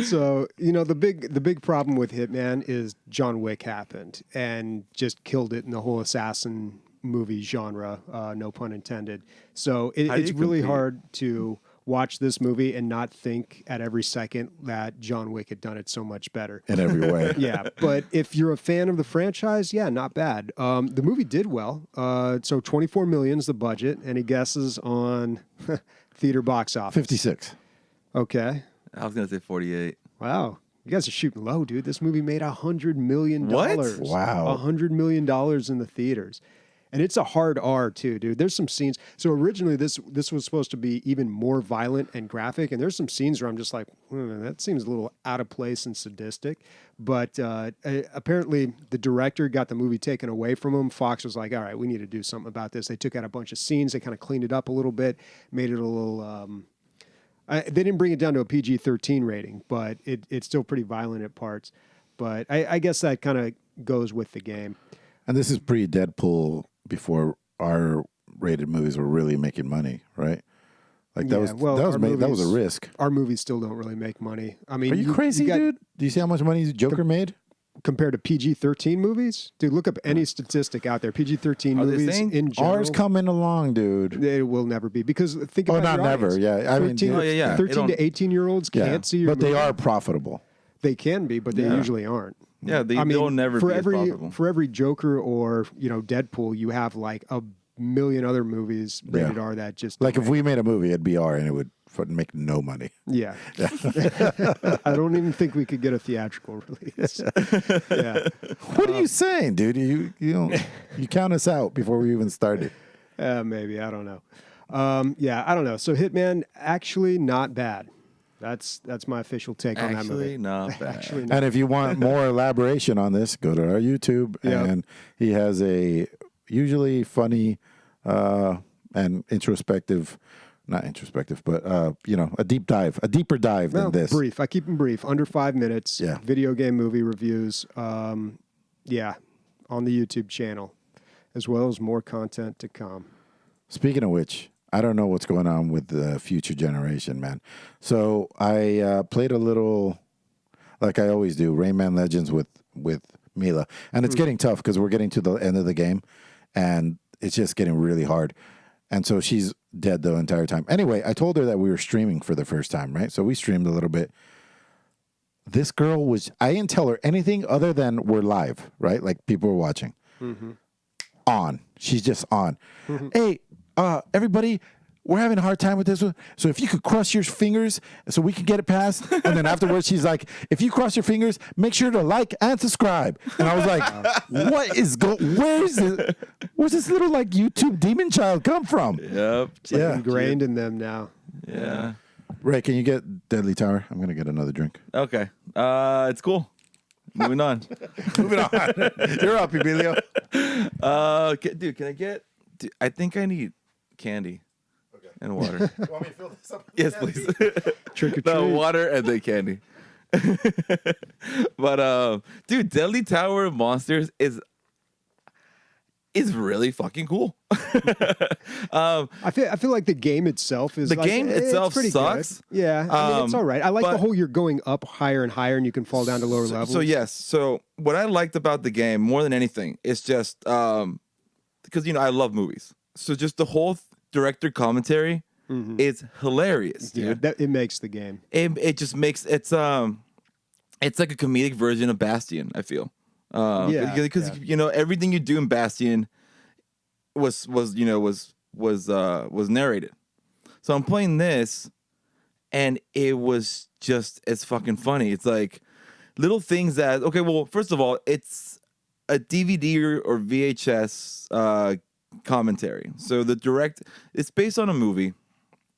So, the big problem with Hitman is John Wick happened and just killed it in the whole assassin movie genre, no pun intended. So it's really hard to watch this movie and not think at every second that John Wick had done it so much better. In every way. Yeah, but if you're a fan of the franchise, yeah, not bad. The movie did well. So 24 million is the budget. Any guesses on theater box office? 56. Okay. I was going to say 48. Wow. You guys are shooting low, dude. This movie made $100 million. What? Wow. $100 million in the theaters. And it's a hard R too, dude. There's some scenes. So originally this was supposed to be even more violent and graphic. And there's some scenes where I'm just like, that seems a little out of place and sadistic. But apparently the director got the movie taken away from him. Fox was like, all right, we need to do something about this. They took out a bunch of scenes. They kind of cleaned it up a little bit, made it a little... they didn't bring it down to a PG-13 rating, but it's still pretty violent at parts. But I guess that kind of goes with the game. And this is pre-Deadpool, before our rated movies were really making money, right? Like that was a risk. Our movies still don't really make money. I mean, are you crazy, dude? Do you see how much money Joker made? Compared to PG-13 movies? Dude, look up any statistic out there. PG-13 movies in general. Ours coming along, dude. It will never be. Because think about not your never, audience. yeah. I mean, 13 to 18-year-olds can't see your but movie. they are profitable. They can be, but they usually aren't. Yeah, they'll never be as profitable. For every Joker or Deadpool, you have like a million other movies rated R that just like if we made a movie, it'd be R and it would make no money. Yeah. I don't even think we could get a theatrical release. Yeah. What are you saying, dude? You count us out before we even started. Maybe, I don't know. I don't know. So Hitman, actually not bad. That's my official take on that movie. Not bad. Actually not. And if you want more elaboration on this, go to our YouTube, and he has a usually funny and introspective, not introspective, but a deeper dive than this. Brief. I keep them brief, under 5 minutes. Yeah. Video game movie reviews. On the YouTube channel, as well as more content to come. Speaking of which, I don't know what's going on with the future generation, man. So I played a little, like I always do, Rayman Legends with Mila. And it's getting tough because we're getting to the end of the game. And it's just getting really hard. And so she's dead the entire time. Anyway, I told her that we were streaming for the first time, right? So we streamed a little bit. This girl I didn't tell her anything other than we're live, right? Like people were watching. Mm-hmm. On. She's just on. Mm-hmm. Hey, everybody, we're having a hard time with this one. So if you could cross your fingers so we can get it passed. And then afterwards, she's like, if you cross your fingers, make sure to like and subscribe. And I was like, where's this little like YouTube demon child come from? Yep. It's like ingrained in them now. Yeah. Ray, can you get Deadly Tower? I'm going to get another drink. Okay. It's cool. Moving on. Moving on. You're up, Emilio. Dude, can I get... Dude, I think I need candy and water. You want me to fill this up? Yes, please. Trick or treat. No, water and then candy. But, dude, Deadly Tower of Monsters is really fucking cool. I feel like the game itself is itself pretty sucks. Good. Yeah, I mean, it's all right. I like the whole you're going up higher and higher and you can fall down to lower levels. So yes. So what I liked about the game more than anything is just because I love movies. So just the whole director commentary is hilarious, dude. Yeah, it makes the game. It just makes it's like a comedic version of Bastion, I feel. Because everything you do in Bastion was narrated. So I'm playing this, and it was just as fucking funny. It's like little things that well, first of all, it's a DVD or VHS commentary. So it's based on a movie.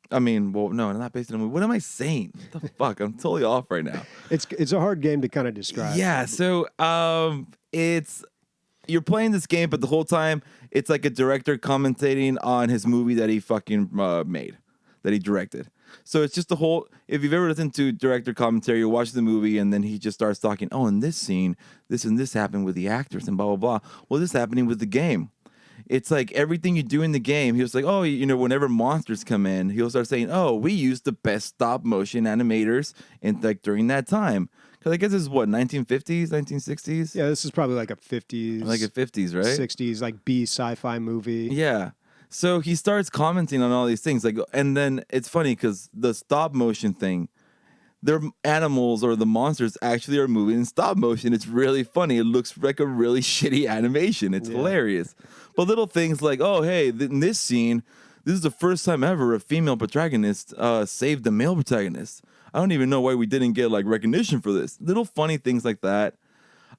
I mean, well, no, not based on a movie. What am I saying? What the fuck? I'm totally off right now. It's a hard game to kind of describe. Yeah, so you're playing this game, but the whole time it's like a director commentating on his movie that he fucking made, that he directed. So it's just the whole. If you've ever listened to director commentary, you watch the movie and then he just starts talking. Oh, in this scene, this and this happened with the actors and blah blah blah. Well, this is happening with the game. It's like everything you do in the game. He was like, oh, whenever monsters come in, he'll start saying, oh, we used the best stop motion animators in like during that time. Because I guess this is what, 1950s, 1960s? Yeah, this is probably like a 50s. Like a 50s, right? 60s, like B sci-fi movie. Yeah. So he starts commenting on all these things. And then it's funny because the stop motion thing, their animals or the monsters actually are moving in stop motion. It's really funny. It looks like a really shitty animation. It's hilarious. But little things like, oh, hey, in this scene, this is the first time ever a female protagonist saved the male protagonist. I don't even know why we didn't get like recognition for this. Little funny things like that.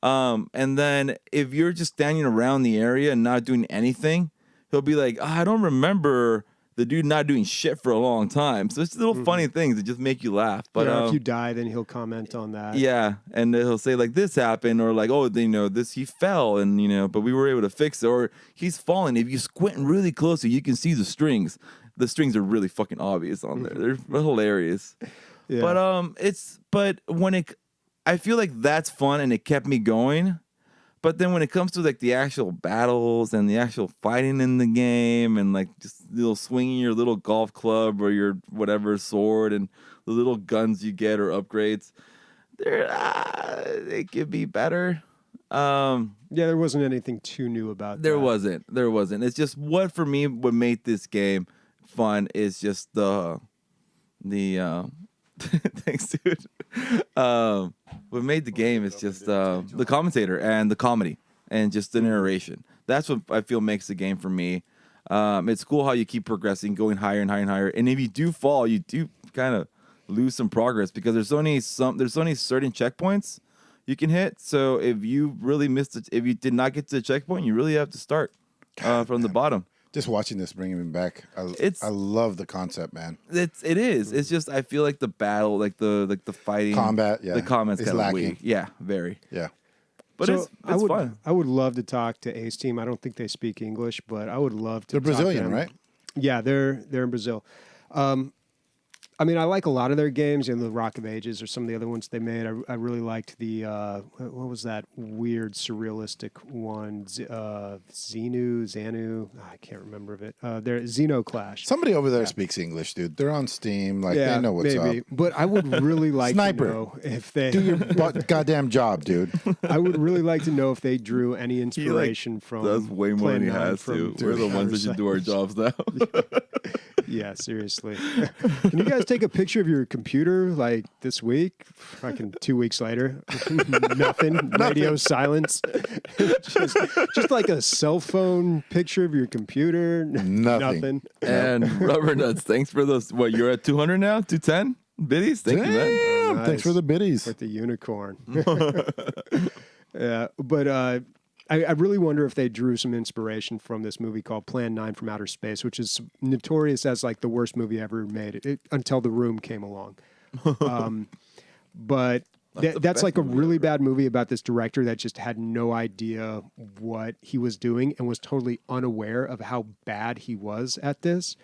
And then if you're just standing around the area and not doing anything, he'll be like, I don't remember the dude not doing shit for a long time. So it's little funny things that just make you laugh. But if you die, then he'll comment on that. Yeah, and he'll say like this happened, or like, oh, this he fell, and but we were able to fix it, or he's falling. If you squint really closely, you can see the strings. The strings are really fucking obvious on there. They're hilarious. Yeah. But I feel like that's fun and it kept me going. But then when it comes to like the actual battles and the actual fighting in the game and like just swinging your little golf club or your whatever sword and the little guns you get or upgrades, they could be better. There wasn't anything too new about that. There wasn't. It's just what made this game fun is just the thanks, dude. What made the game is just the commentator and the comedy and just the narration. That's what I feel makes the game for me. It's cool how you keep progressing, going higher and higher and higher. And if you do fall, you do kind of lose some progress because there's only certain checkpoints you can hit. So if you really if you did not get to the checkpoint, you really have to start from the bottom. Just watching this bringing me back. I love the concept, man. It is. It's just I feel like the battle, like the fighting combat, the combat's kind of weak. Yeah, very. Yeah. But it's fun. I would love to talk to Ace Team. I don't think they speak English, but I would love to. They're Brazilian, talk to them. right? Yeah, they're in Brazil. I mean, I like a lot of their games, the Rock of Ages or some of the other ones they made. I really liked the, what was that weird surrealistic one? Xanu, I can't remember of it. They're Xenoclash. Somebody over there speaks English, dude. They're on Steam. They know what's up. But I would really like to know if they... Do your goddamn job, dude. I would really like to know if they drew any inspiration from... That's way more than he has to. We're the ones that should do our jobs now. Yeah, seriously. Can you guys take a picture of your computer like this week? Fucking 2 weeks later. Nothing. Radio silence. just like a cell phone picture of your computer. Nothing. And Rubber Nuts, thanks for those. What, you're at 200 now? 210 biddies? Thank you, man. Oh, nice. Thanks for the biddies. With the unicorn. Yeah, but I really wonder if they drew some inspiration from this movie called Plan 9 from Outer Space, which is notorious as like the worst movie ever made until The Room came along. But that's like a really bad movie about this director that just had no idea what he was doing and was totally unaware of how bad he was at this.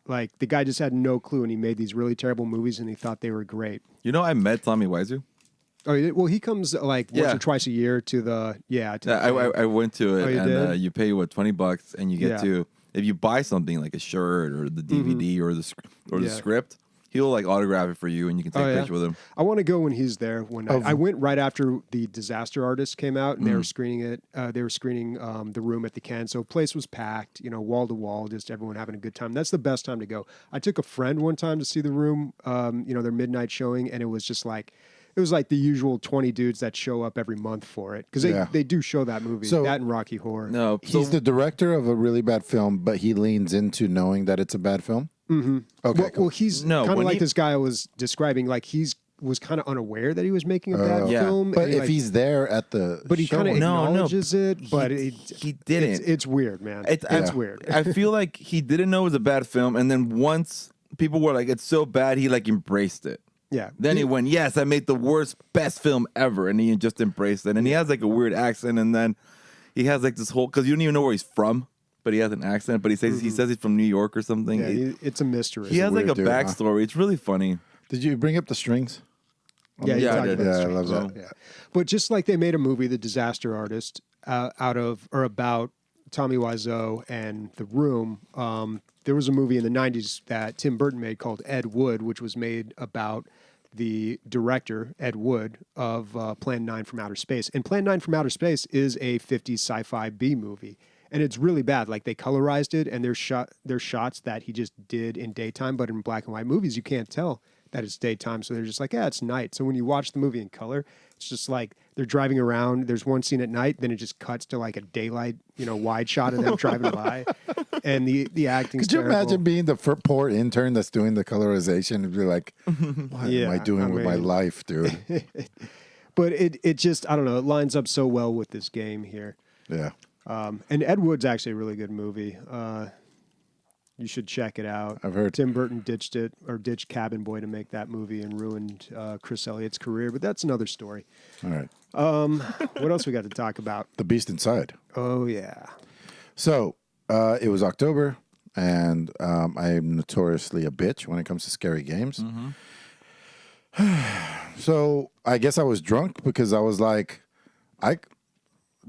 Like the guy just had no clue and he made these really terrible movies and he thought they were great. I met Tommy Wiseau. Oh, well, he comes like once or twice a year to the I went to it, and you pay $20, and you get Yeah. to if you buy something like a shirt or the DVD or the script, he'll like autograph it for you, and you can take a picture with him. I want to go when he's there. I went right after the Disaster Artist came out, and they were screening it. They were screening The Room at the Ken, so place was packed, wall to wall, just everyone having a good time. That's the best time to go. I took a friend one time to see The Room, their midnight showing, and it was just like. It was like the usual 20 dudes that show up every month for it because they do show that movie, that and Rocky Horror. No, he's the director of a really bad film, but he leans into knowing that it's a bad film. Mm-hmm. Okay, well, he's kind of like this guy I was describing. Like he's was kind of unaware that he was making a bad Yeah. film. But and he, if he's there at the but he kind of showing- acknowledges it, but he didn't. It's weird, man. It's weird. I feel like he didn't know it was a bad film, and then once people were like, "It's so bad," he like embraced it. Yeah. Then he went, "Yes, I made the best film ever," and he just embraced it. And he has like a weird accent, and then he has like this whole because you don't even know where he's from, but he has an accent. But he says he's from New York or something. Yeah, it's a mystery. He has like a weird dude, huh? backstory. It's really funny. Did you bring up the strings? Yeah, you Yeah, I talked did. about Yeah, the I strings. love that. Yeah. But just like they made a movie, The Disaster Artist, about Tommy Wiseau and The Room, there was a movie in the 90s that Tim Burton made called Ed Wood, which was made about the director, Ed Wood, of Plan 9 from Outer Space. And Plan 9 from Outer Space is a 50s sci-fi B movie. And it's really bad. Like, they colorized it, and there's shots that he just did in daytime, but in black and white movies, you can't tell that it's daytime. So they're just like, it's night. So when you watch the movie in color, it's just like they're driving around. There's one scene at night, then it just cuts to like a daylight, wide shot of them driving by. And the acting's Could you terrible. imagine being the poor intern that's doing the colorization and be like, what am I doing with my life, dude? But it just, I don't know, it lines up so well with this game here. Yeah. And Ed Wood's actually a really good movie. You should check it out. I've heard. Tim Burton ditched Cabin Boy to make that movie and ruined Chris Elliott's career, but that's another story. All right. What else we got to talk about? The Beast Inside. Oh, yeah. So it was October, and I'm notoriously a bitch when it comes to scary games. So I guess I was drunk because I was like,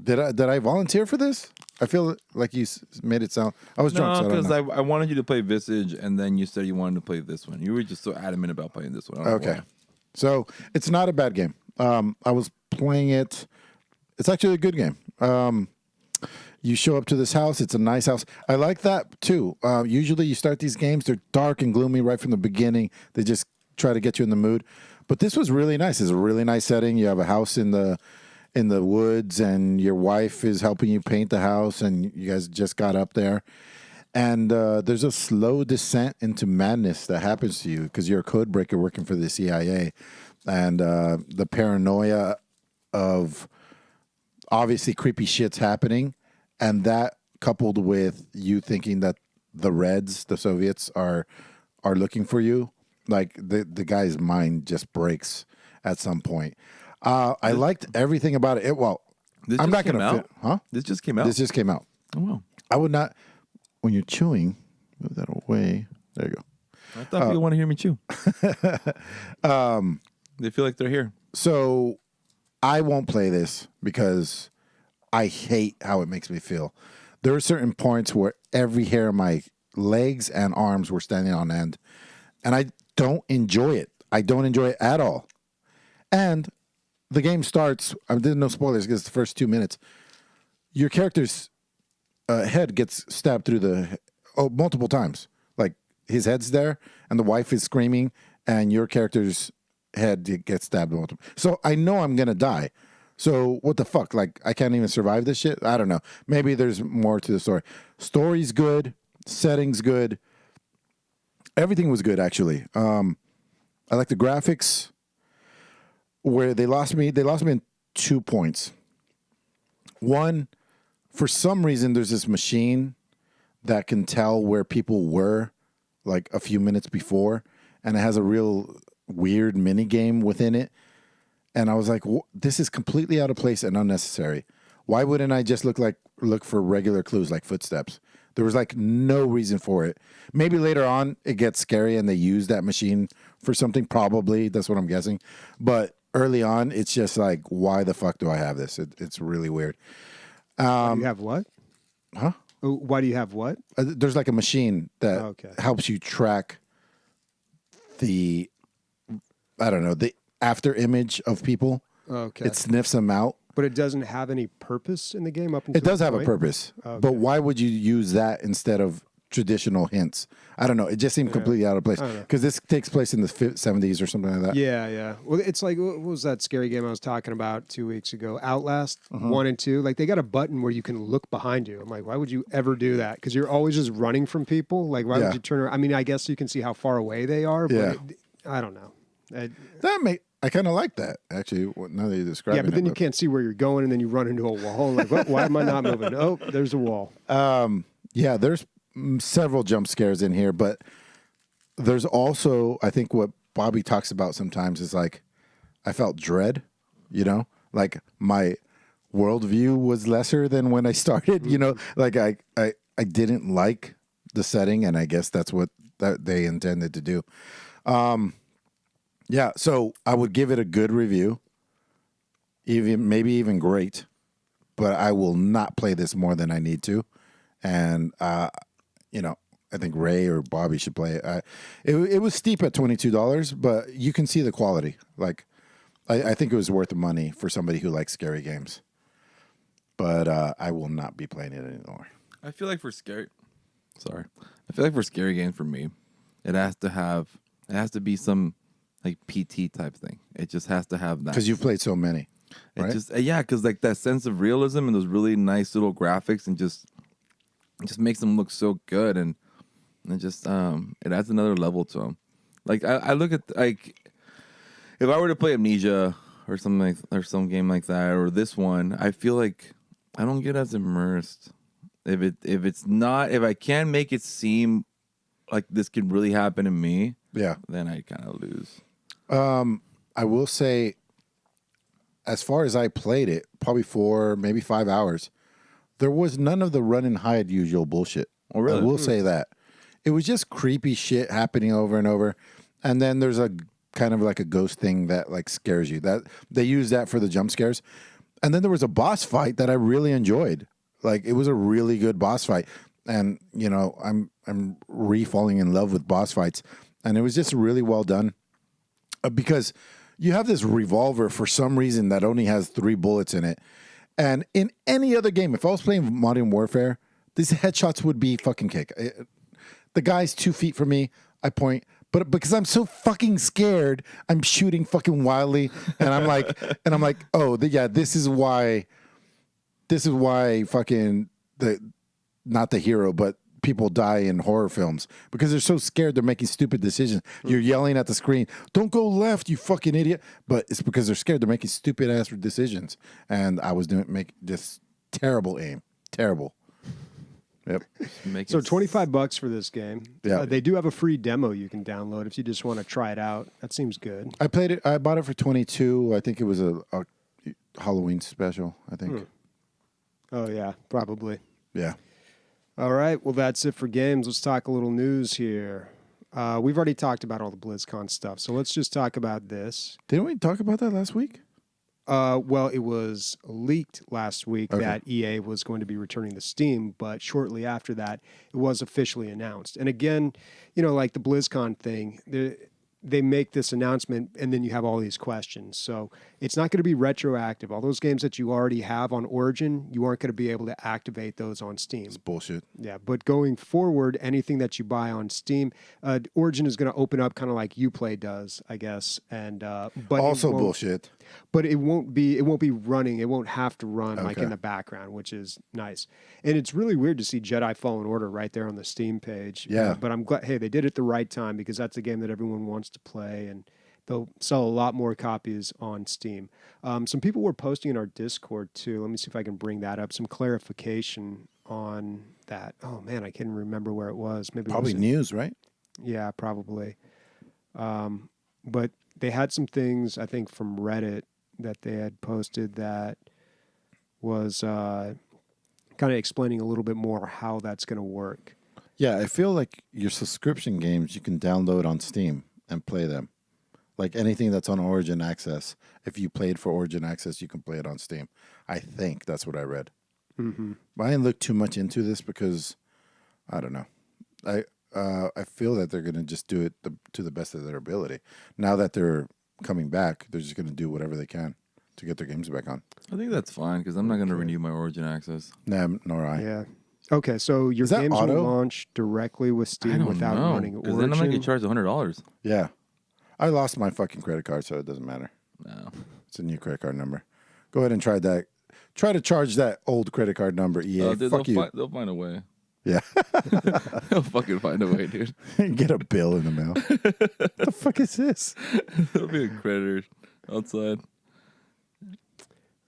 did I volunteer for this? I feel like you made it sound. I was drunk. No, So I don't because know. I wanted you to play Visage, and then you said you wanted to play this one. You were just so adamant about playing this one. I don't know Okay. why. So it's not a bad game. I was playing it. It's actually a good game. You show up to this house. It's a nice house. I like that too. Usually you start these games, they're dark and gloomy right from the beginning. They just try to get you in the mood. But this was really nice. It's a really nice setting. You have a house in the woods, and your wife is helping you paint the house, and you guys just got up there. And there's a slow descent into madness that happens to you because you're a code breaker working for the CIA. And the paranoia of obviously creepy shit's happening. And that coupled with you thinking that the Reds, the Soviets, are looking for you, like the guy's mind just breaks at some point. I liked everything about it. This I'm just not came going to out? huh? This just came out. This just came out. Oh, wow. I would not. When you're chewing, move that away. There you go. I thought people want to hear me chew. They feel like they're here. So I won't play this because I hate how it makes me feel. There are certain points where every hair of my legs and arms were standing on end, and I don't enjoy it. I don't enjoy it at all. And the game starts. I did no spoilers because it's the first 2 minutes. Your character's head gets stabbed through multiple times. Like his head's there, and the wife is screaming, and your character's head gets stabbed multiple. So I know I'm gonna die. So what the fuck? Like I can't even survive this shit. I don't know. Maybe there's more to the story. Story's good. Setting's good. Everything was good actually. I like the graphics. Where they lost me in 2 points. One, for some reason, there's this machine that can tell where people were like a few minutes before, and it has a real weird mini game within it. And I was like, this is completely out of place and unnecessary. Why wouldn't I just look for regular clues like footsteps? There was like no reason for it. Maybe later on it gets scary and they use that machine for something. Probably, that's what I'm guessing. But early on, it's just like, why the fuck do I have this? It's really weird. Why do you have what? Huh? Why do you have what? There's like a machine that Okay. helps you track the after image of people. Okay. It sniffs them out. But it doesn't have any purpose in the game up until It does this have a point? purpose. Okay. But why would you use that instead of traditional hints? I don't know. It just seemed completely out of place. don't know. Because this takes place in the 70s or something like that. Yeah, yeah. Well, it's like, what was that scary game I was talking about 2 weeks ago? Outlast 1 and 2. Like, they got a button where you can look behind you. I'm like, why would you ever do that? Because you're always just running from people. Like, why Yeah. would you turn around? I mean, I guess you can see how far away they are, but Yeah. I don't know. I kind of like that actually. Now that you describe Yeah, it, but then you can't see where you're going, and then you run into a wall. Like, why am I not moving? Oh, there's a wall. Yeah, there's several jump scares in here, but there's also, I think, what Bobby talks about sometimes is like, I felt dread, like my worldview was lesser than when I started, like I didn't like the setting, and I guess that's what they intended to do. Yeah, so I would give it a good review, maybe even great, but I will not play this more than I need to. And, I think Ray or Bobby should play it. It was steep at $22, but you can see the quality. Like, I think it was worth the money for somebody who likes scary games. But I will not be playing it anymore. I feel like for scary games for me, it has to be some like PT type thing. It just has to have that. Because you've played so many, right? Because like that sense of realism and those really nice little graphics and just makes them look so good, and it just it adds another level to them. Like I look at, like, if I were to play Amnesia or something or some game like that, or this one, I feel like I don't get as immersed. If I can't make it seem like this could really happen to me, then I kind of lose. I will say, as far as I played it, probably 4, maybe 5 hours, there was none of the run and hide usual bullshit. Oh, really? I will say that. It was just creepy shit happening over and over. And then there's a kind of like a ghost thing that like scares you. That they use that for the jump scares. And then there was a boss fight that I really enjoyed. Like, it was a really good boss fight. And, I'm falling in love with boss fights. And it was just really well done. Because you have this revolver for some reason that only has 3 bullets in it. And in any other game, if I was playing Modern Warfare, these headshots would be fucking cake. The guy's 2 feet from me, I point, but because I'm so fucking scared, I'm shooting fucking wildly, and I'm like, oh, this is why fucking not the hero, but people die in horror films because they're so scared they're making stupid decisions. You're yelling at the screen, "Don't go left, you fucking idiot!" But it's because they're scared. They're making stupid ass decisions, and I was make just terrible aim, terrible. Yep. So $25 for this game. Yeah, they do have a free demo you can download if you just want to try it out. That seems good. I played it. I bought it for 22. I think it was a Halloween special. I think. Oh yeah, probably. Yeah. All right. Well, that's it for games. Let's talk a little news here. We've already talked about all the BlizzCon stuff, so let's just talk about this. Didn't we talk about that last week? Well, it was leaked last week that EA was going to be returning to Steam, but shortly after that, it was officially announced. And again, like the BlizzCon thing, they make this announcement and then you have all these questions. So it's not going to be retroactive. All those games that you already have on Origin, you aren't going to be able to activate those on Steam. It's bullshit. Yeah, but going forward, anything that you buy on Steam, Origin is going to open up kind of like Uplay does, I guess. And but also bullshit. But it won't be running. It won't have to run like in the background, which is nice. And it's really weird to see Jedi Fallen Order right there on the Steam page. Yeah. But I'm glad, hey, they did it the right time because that's a game that everyone wants to play, and they'll sell a lot more copies on Steam. Some people were posting in our Discord too. Let me see if I can bring that up. Some clarification on that. Oh man, I can't remember where it was. Maybe probably it was news, right? Yeah, probably. But they had some things, I think, from Reddit that they had posted that was kind of explaining a little bit more how that's going to work. Yeah, I feel like your subscription games you can download on Steam and play them. Like anything that's on Origin Access, if you played for Origin Access, you can play it on Steam. I think that's what I read. Mm-hmm. But I didn't look too much into this because, I don't know. I feel that they're going to just do it to the best of their ability. Now that they're coming back, they're just going to do whatever they can to get their games back on. I think that's fine because I'm not going to renew my Origin Access. Nah, nor I. Yeah. Okay, so your games will launch directly with Steam without running Origin. Because then I'm going to get charged $100. Yeah. I lost my fucking credit card, so it doesn't matter. No. It's a new credit card number. Go ahead and try that. Try to charge that old credit card number, EA. Fuck you. They'll find a way. Yeah. He'll fucking find a way, dude. Get a bill in the mail. What the fuck is this? There'll be a creditor outside.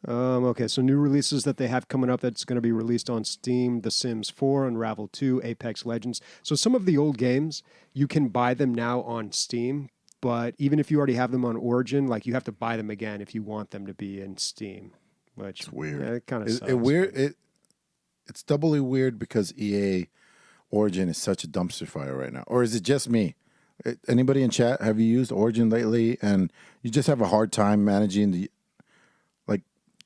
Okay, so new releases that they have coming up that's going to be released on Steam: The Sims 4, Unravel 2, Apex Legends. So some of the old games, you can buy them now on Steam, but even if you already have them on Origin, like you have to buy them again if you want them to be in Steam. Which It's weird. Yeah, it kind of It sucks. weird. It's doubly weird because EA Origin is such a dumpster fire right now. Or is it just me? Anybody in chat, have you used Origin lately and you just have a hard time managing the, like,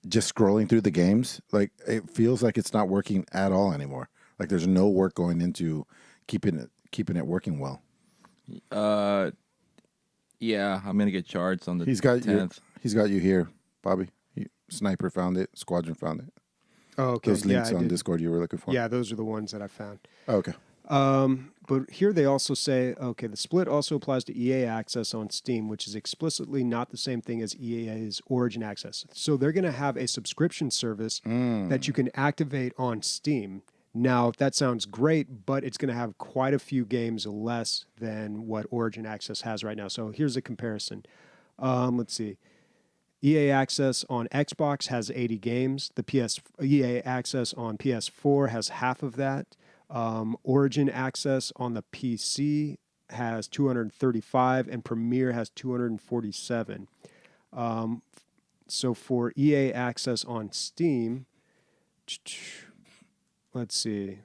just scrolling through the games? Like, it feels like it's not working at all anymore. Like, there's no work going into keeping it working well. Yeah, I'm gonna get charged on the He's got 10th. he's got you here, Bobby. Sniper found it. Squadron found it. Oh, okay. Those links I on did. Discord you were looking for. Yeah, those are the ones that I found. Oh, okay. But here they also say, okay, the split also applies to EA Access on Steam, which is explicitly not the same thing as EA's Origin Access. So they're going to have a subscription service that you can activate on Steam. Now, that sounds great, but it's going to have quite a few games less than what Origin Access has right now. So here's a comparison. Let's see. EA Access on Xbox has 80 games. EA Access on PS4 has half of that. Origin Access on the PC has 235, and Premiere has 247. So for EA Access on Steam, let's see,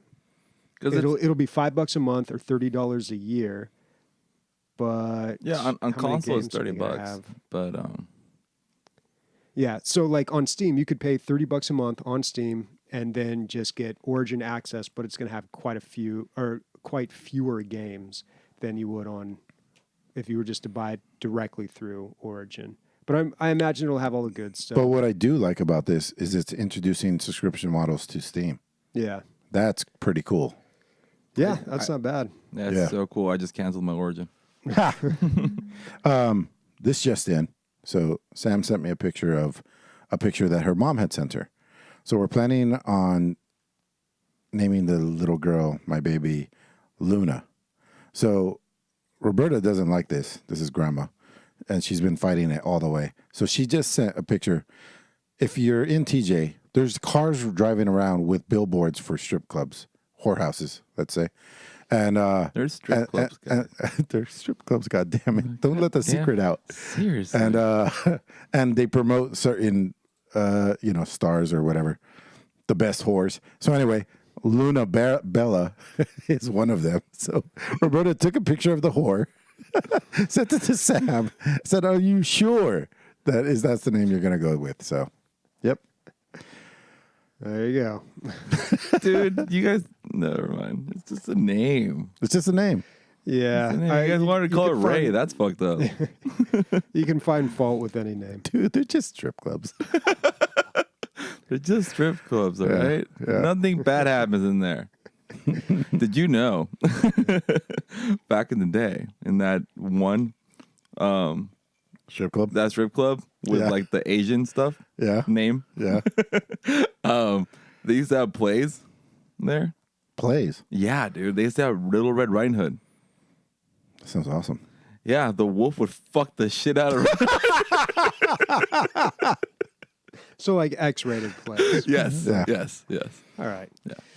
it'll be $5 a month or $30 a year. But Yeah, on how many console it's games are they gonna $30, have? but Yeah, so like on Steam, you could pay $30 a month on Steam and then just get Origin Access, but it's going to have quite fewer games than you would on if you were just to buy it directly through Origin. But I imagine it'll have all the good stuff. But what I do like about this is it's introducing subscription models to Steam. Yeah, That's pretty cool. yeah, that's not bad. that's Yeah. so cool. I just canceled my Origin. This just in. So Sam sent me a picture that her mom had sent her. So we're planning on naming the little girl, my baby, Luna. So Roberta doesn't like this. This is grandma. And she's been fighting it all the way. So she just sent a picture. If you're in TJ, there's cars driving around with billboards for strip clubs, whorehouses, let's say. And There's strip clubs. guys. there's strip clubs, God damn it. Don't let the secret out. Seriously. And they promote certain stars or whatever, the best whores. So anyway, Luna Bella is one of them. So Roberta took a picture of the whore, sent it to Sam, said, "Are you sure that's the name you're gonna go with?" So, yep. There you go. Dude, you guys, never mind. It's just a name. It's just a name. Yeah, You guys wanted to call it Ray. That's fucked up. You can find fault with any name. Dude, they're just strip clubs. They're just strip clubs, all Yeah, right? yeah. Nothing bad happens in there. Did you know back in the day, in that one Strip club? that strip club with Yeah. like the Asian stuff Yeah. name, Yeah. they used to have plays there. Plays. Yeah, dude. They used to have Little Red Riding Hood. Sounds awesome. Yeah, the wolf would fuck the shit out of So like X-rated plays. Yes, Yeah. yes. All right.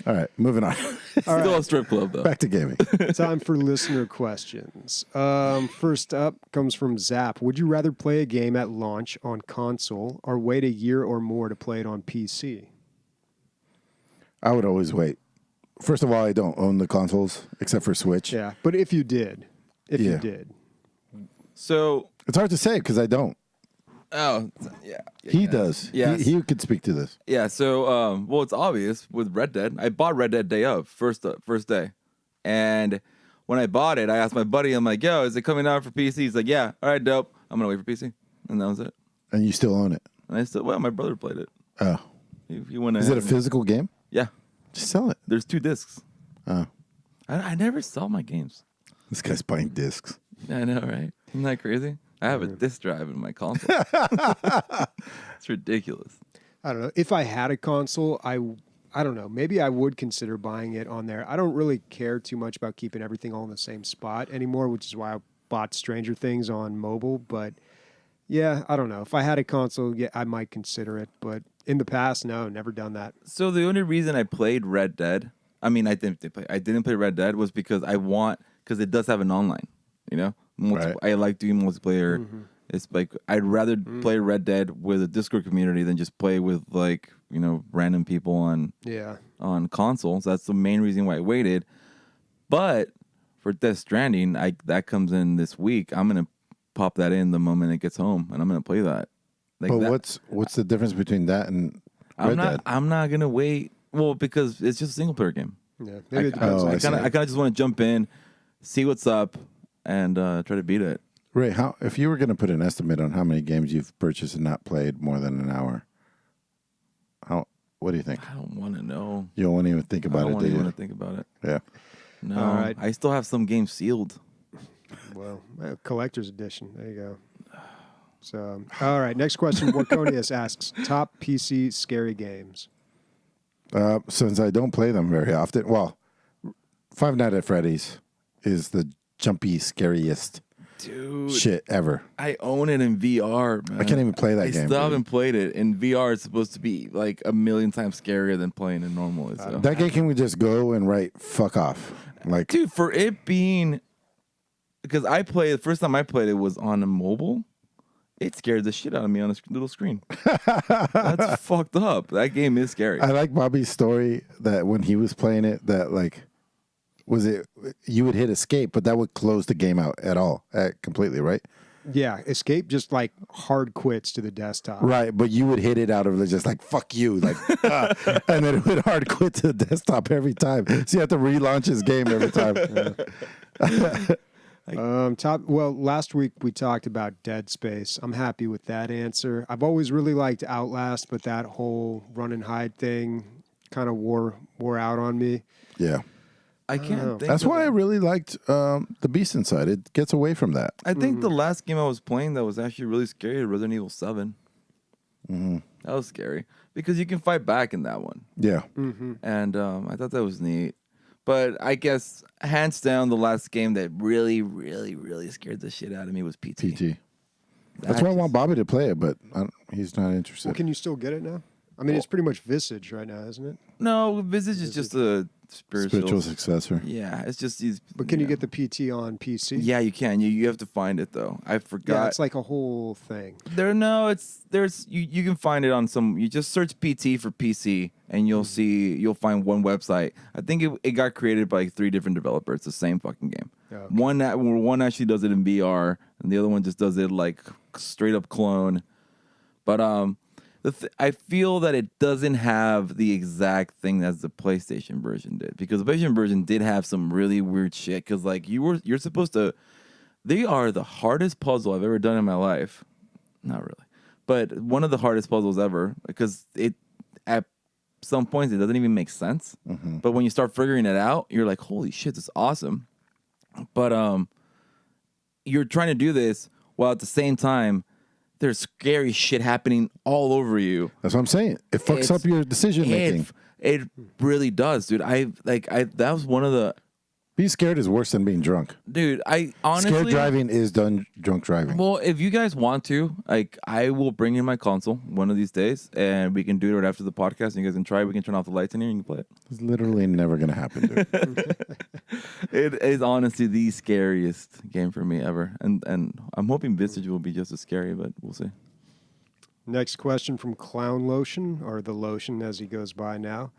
All right, moving on. Still a strip club though. Back to gaming. Time for listener questions. First up comes from Zap. Would you rather play a game at launch on console or wait a year or more to play it on PC? I would always wait. First of all, I don't own the consoles except for Switch. Yeah, but if you did, Yeah. So, It's hard to say because I don't. oh, yeah. He does. Yes. He could speak to this. Yeah, so well, it's obvious with Red Dead. I bought Red Dead day of, first day. And when I bought it, I asked my buddy, I'm like, yo, is it coming out for PC? He's like, yeah, all right, dope. I'm going to wait for PC. And that was it. And you still own it. And I said, well, my brother played it. Oh. He went Is it ahead a and- physical game? Yeah. Just sell it. There's 2 discs. Oh. I never sell my games. This guy's buying discs. I know, right? Isn't that crazy? I have a disc drive in my console. It's ridiculous. I don't know. If I had a console, I I don't know. Maybe I would consider buying it on there. I don't really care too much about keeping everything all in the same spot anymore, which is why I bought Stranger Things on mobile. But yeah, I don't know. If I had a console, yeah, I might consider it. But in the past, no, never done that. So the only reason I played Red Dead, I didn't play Red Dead was because because it does have an online, you know? Right. I like doing multiplayer. It's like I'd rather play Red Dead with a Discord community than just play with like, you know, random people on consoles. That's the main reason why I waited. But for Death Stranding, that comes in this week. I'm gonna pop that in the moment it gets home, and I'm gonna play that. Like but what's the difference between that and Red Dead? I'm not gonna wait. Well, because it's just a single player game. Yeah, maybe it depends. I kind of just want to jump in, see what's up, and try to beat it. Ray, if you were going to put an estimate on how many games you've purchased and not played more than an hour, what do you think? I don't want to know. You don't want to even think about it, do you? I don't even want to think about it. Yeah. No, All right. I still have some games sealed. Well, collector's edition. There you go. So, all right. Next question. Warconius asks, top PC scary games. Since I don't play them very often, well, Five Nights at Freddy's is the jumpy, scariest Dude, shit ever. I own it in VR, man. I can't even play that game. I still haven't played it. In VR, it's supposed to be like a million times scarier than playing it normally. So. That game can we just go and write fuck off. Like, Dude, for it being... Because the first time I played it was on a mobile. It scared the shit out of me on a little screen. That's fucked up. That game is scary. I like Bobby's story that when he was playing it, that like, you would hit escape, but that would close the game out completely, right? Yeah, escape just like hard quits to the desktop. Right, but you would hit it out of it just like, fuck you, like, and then it would hard quit to the desktop every time. So you have to relaunch his game every time. Last week we talked about Dead Space. I'm happy with that answer. I've always really liked Outlast, but that whole run and hide thing kind of wore out on me. Yeah. I can't think. That's why I really liked The Beast Inside. It gets away from that. I think the last game I was playing that was actually really scary, Resident Evil 7. Mm-hmm. That was scary because you can fight back in that one. Yeah. And I thought that was neat. But I guess hands down, the last game that really, really, really scared the shit out of me was PT. PT. That's why I want Bobby to play it, but he's not interested. Well, can you still get it now? I mean, it's pretty much Visage right now, isn't it? No, Visage is just a spiritual successor. Yeah, it's just these. But can you get the PT on PC? Yeah, you can. You have to find it though. I forgot. Yeah, it's like a whole thing. You can find it on some. You just search PT for PC and you'll find one website. I think it got created by like 3 different developers. It's the same fucking game. Okay. One actually does it in VR and the other one just does it like straight up clone. But I feel that it doesn't have the exact thing as the PlayStation version did, because the PlayStation version did have some really weird shit. Because like you're supposed to, they are the hardest puzzle I've ever done in my life. Not really, but one of the hardest puzzles ever, because at some points it doesn't even make sense. Mm-hmm. But when you start figuring it out, you're like, holy shit, this is awesome. But you're trying to do this while at the same time there's scary shit happening all over you. That's what I'm saying. It fucks up your decision making. It really does, dude. That was one of the... Being scared is worse than being drunk. Dude, I honestly... Scared driving is done drunk driving. Well, if you guys want to, like, I will bring in my console one of these days, and we can do it right after the podcast, and you guys can try it. We can turn off the lights in here, and you can play it. It's literally never going to happen, dude. It is honestly the scariest game for me ever. And I'm hoping Visage will be just as scary, but we'll see. Next question from Clown Lotion, or the Lotion as he goes by now.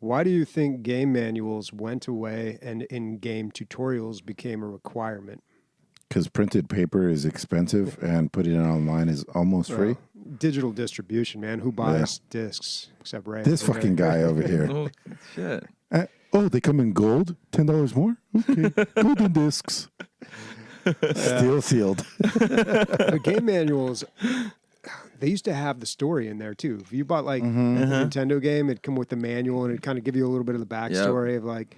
Why do you think game manuals went away and in-game tutorials became a requirement? Because printed paper is expensive and putting it online is almost free. Digital distribution, man. Who buys discs except Ray? This fucking guy over here. Oh, shit. They come in gold? $10 more? Okay. Golden discs. Steel sealed. But game manuals... They used to have the story in there too. If you bought like a Nintendo game, it'd come with the manual and it'd kind of give you a little bit of the backstory of like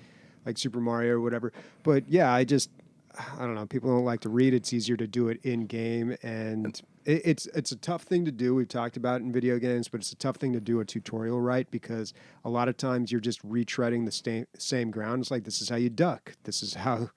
Super Mario or whatever. But yeah, I don't know. People don't like to read. It's easier to do it in game, and It's a tough thing to do. We've talked about it in video games, but it's a tough thing to do a tutorial right, because a lot of times you're just retreading the same ground. It's like, this is how you duck. This is how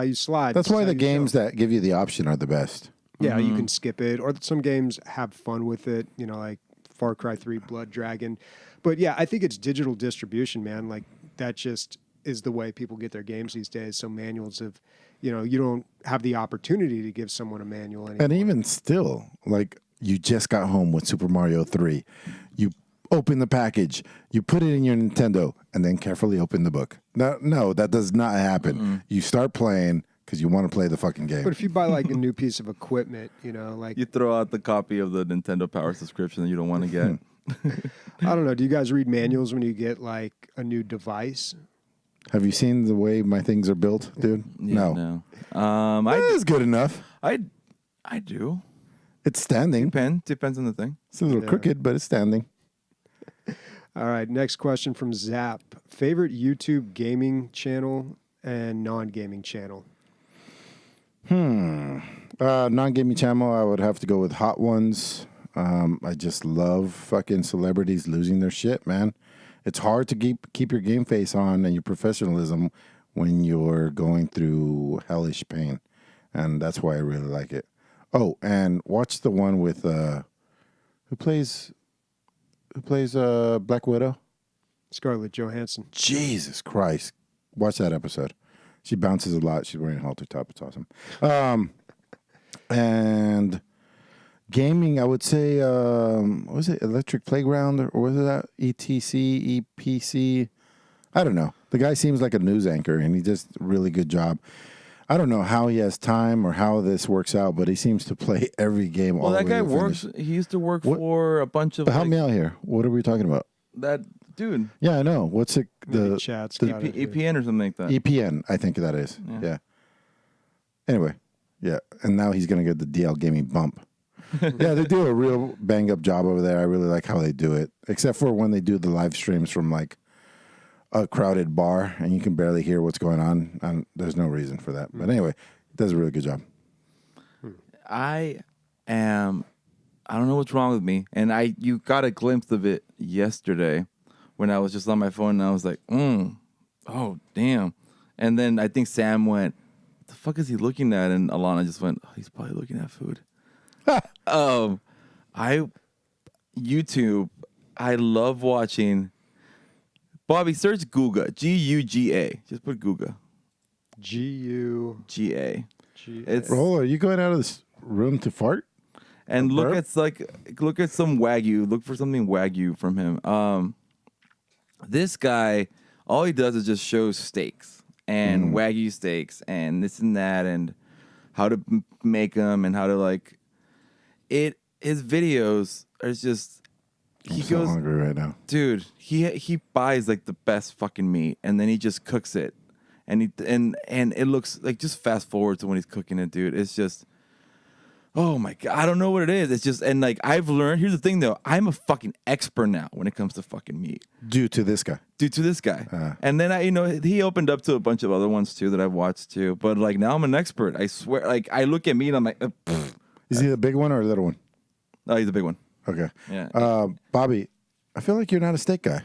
you slide. That's why the games that give you the option are the best. Yeah, you can skip it, or some games have fun with it, like Far Cry 3 Blood Dragon. But yeah, I think it's digital distribution, man. Like, that just is the way people get their games these days. So manuals have, you don't have the opportunity to give someone a manual anymore. And even still, like, you just got home with Super Mario 3. You open the package, you put it in your Nintendo, and then carefully open the book. No, that does not happen. You start playing because you want to play the fucking game. But if you buy like a new piece of equipment, like You throw out the copy of the Nintendo Power subscription that you don't want to get. I don't know. Do you guys read manuals when you get like a new device? Have you seen the way my things are built, dude? Yeah, no. It is good enough. I do. It's standing. Depends on the thing. It's a little crooked, but it's standing. All right. Next question from Zap. Favorite YouTube gaming channel and non-gaming channel? Non-gaming channel, I would have to go with Hot Ones. I just love fucking celebrities losing their shit, man. It's hard to keep your game face on and your professionalism when you're going through hellish pain, and that's why I really like it. Oh, and watch the one with who plays Black Widow? Scarlett Johansson. Jesus Christ. Watch that episode. She bounces a lot. She's wearing a halter top. It's awesome. And gaming, I would say, what was it? Electric Playground? Or was it that? ETC, EPC? I don't know. The guy seems like a news anchor, and he does a really good job. I don't know how he has time or how this works out, but he seems to play every game all the way Well, that guy to finish. works. He used to work for a bunch of. But help me out here. What are we talking about? That dude. Yeah, I know. What's it? Maybe chat's got it here. EPN or something like that. EPN, I think that is. Yeah. Anyway, yeah. And now he's going to get the DL Gaming bump. Yeah, they do a real bang up job over there. I really like how they do it, except for when they do the live streams from like a crowded bar and you can barely hear what's going on. And there's no reason for that. But anyway, it does a really good job. I don't know what's wrong with me. And you got a glimpse of it yesterday when I was just on my phone and I was like, oh, damn. And then I think Sam went, what the fuck is he looking at? And Alana just went, oh, he's probably looking at food. YouTube, I love watching. Bobby, search Guga. Guga. Just put Guga. G-U-G-A. It's Roll, are you going out of this room to fart? and look at some Wagyu. Look for something Wagyu from him. This guy, all he does is just shows steaks and Wagyu steaks and this and that and how to make them and how to like it. His videos are just. I'm so hungry right now, Dude, he buys like the best fucking meat and then he just cooks it, and it looks like, just fast forward to when he's cooking it, dude. It's just, oh my god, I don't know what it is. It's just, and like I've learned. Here's the thing though, I'm a fucking expert now when it comes to fucking meat. due to this guy. And then he opened up to a bunch of other ones too that I've watched too. But like now I'm an expert. I swear. Like I look at meat, I'm like, Is he the big one or the little one? oh, he's a big one. Okay. Yeah. Bobby, I feel like you're not a steak guy.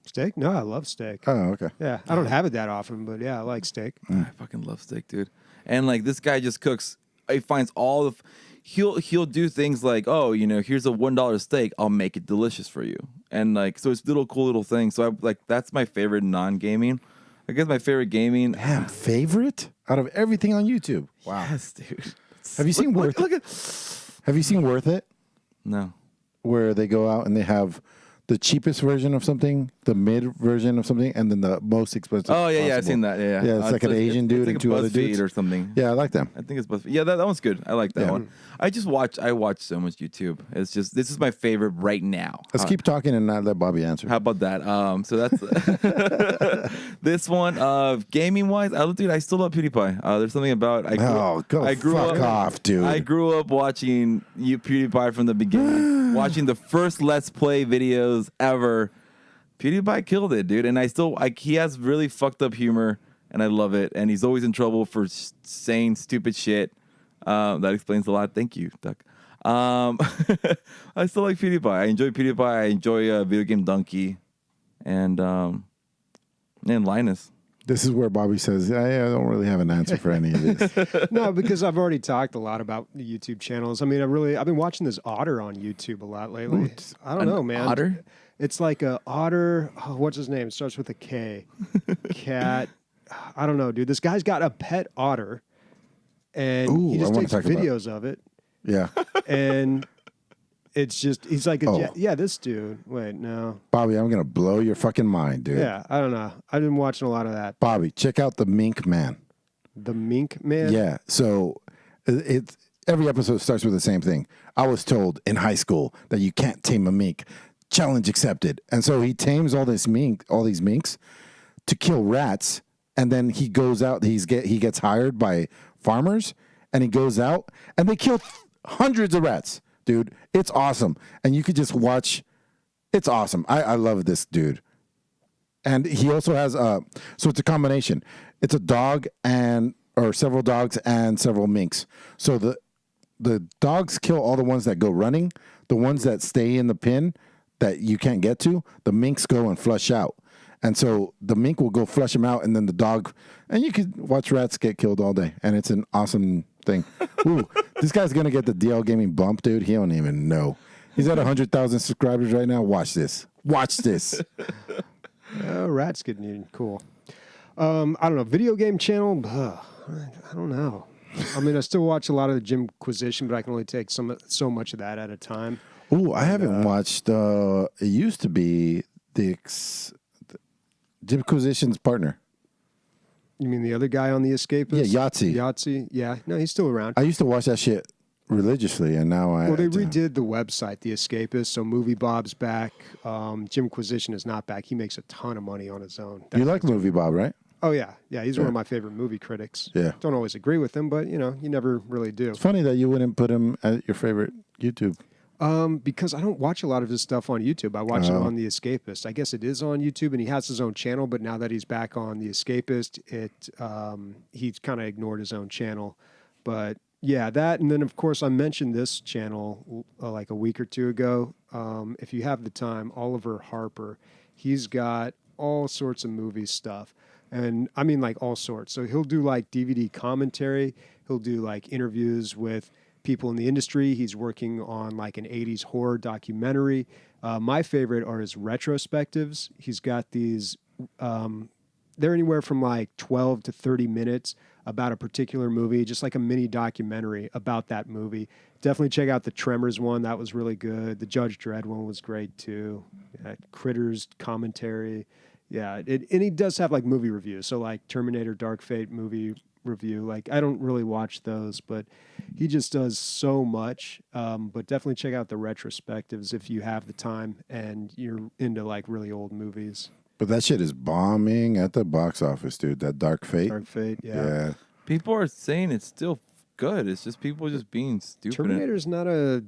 Steak? No, I love steak. Oh, okay. Yeah, I don't have it that often, but yeah, I like steak. I fucking love steak, dude. And like this guy just cooks. He finds all the. He'll do things like, oh, here's a $1 steak. I'll make it delicious for you. And like, so it's cool little things. So that's my favorite non-gaming. I guess my favorite gaming. Damn, favorite out of everything on YouTube. Wow. Yes, dude. Have you seen Worth It? Have you seen Worth It? No. Where they go out and they have the cheapest version of something, the mid version of something, and then the most expensive. Oh yeah, possible. I've seen that. Yeah, Yeah, it's like an Asian dude it's like and two other BuzzFeed dudes or something. Yeah, I like them. I think it's BuzzFeed. Yeah, that one's good. I like that Yeah. one. I watch so much YouTube. It's just, this is my favorite right now. Let's keep talking and not let Bobby answer. How about that? So that's this one. Gaming wise, I still love PewDiePie. There's something about I grew fuck up, off, dude. I grew up watching PewDiePie from the beginning, watching the first Let's Play videos ever. PewDiePie killed it, dude, and I still he has really fucked up humor, and I love it. And he's always in trouble for saying stupid shit. That explains a lot. Thank you, Duck. I still like PewDiePie. I enjoy PewDiePie. I enjoy Video Game Donkey, and Linus. This is where Bobby says, I don't really have an answer for any of this. No, because I've already talked a lot about the YouTube channels. I mean, I've been watching this otter on YouTube a lot lately. Ooh, I don't know, man. Otter? It's like a otter. Oh, what's his name? It starts with a K. Cat. I don't know, dude. This guy's got a pet otter, and Ooh, he I just wanna takes talk about- videos of it. Yeah. And it's just, he's like, Oh. yeah, this dude. Wait, no. Bobby, I'm going to blow your fucking mind, dude. Yeah, I don't know. I've been watching a lot of that. Bobby, check out the Mink Man. The Mink Man? Yeah. So it's every episode starts with the same thing. I was told in high school that you can't tame a mink. Challenge accepted. And so he tames all these minks to kill rats, and then he goes out. He gets hired by farmers, and he goes out and they kill hundreds of rats, dude. It's awesome, and you could just watch. It's awesome. I love this dude. And he also has so it's a combination. It's a dog or several dogs and several minks. So the dogs kill all the ones that go running. The ones that stay in the pen that you can't get to, the minks go and flush out. And so the mink will go flush them out, and then the dog, and you could watch rats get killed all day, and it's an awesome thing. Ooh, this guy's gonna get the DL Gaming bump, dude. He don't even know. He's at 100,000 subscribers right now. Watch this. Watch this. Rats getting eaten. Cool. I don't know. Video game channel? I don't know. I mean, I still watch a lot of the Jimquisition, but I can only take so much of that at a time. Ooh, I haven't watched. It used to be Jimquisition's partner. You mean the other guy on The Escapist? Yeah, Yahtzee. Yahtzee. Yeah. No, he's still around. I used to watch that shit religiously, and now Well, they redid the website, The Escapist, so Movie Bob's back. Jimquisition is not back. He makes a ton of money on his own. You like Movie Bob, right? Oh, yeah. Yeah, he's one of my favorite movie critics. Yeah. Don't always agree with him, but, you never really do. It's funny that you wouldn't put him at your favorite YouTube. Because I don't watch a lot of his stuff on YouTube. I watch it on The Escapist. I guess it is on YouTube, and he has his own channel, but now that he's back on The Escapist, he's kind of ignored his own channel. But yeah, that, and then of course I mentioned this channel like a week or two ago. If you have the time, Oliver Harper, he's got all sorts of movie stuff. And I mean like all sorts. So he'll do like DVD commentary. He'll do like interviews with people in the industry. He's working on like an 80s horror documentary. My favorite are his retrospectives. He's got these, they're anywhere from like 12 to 30 minutes about a particular movie, just like a mini documentary about that movie. Definitely check out the Tremors one. That was really good. The Judge Dredd one was great too. Critters commentary. Yeah. And he does have like movie reviews. So like Terminator Dark Fate movie review. Like I don't really watch those, but he just does so much. But definitely check out the retrospectives if you have the time and you're into like really old movies. But that shit is bombing at the box office, dude. That Dark Fate. Dark Fate, Yeah. People are saying it's still good. It's just people just being stupid. Terminator's not a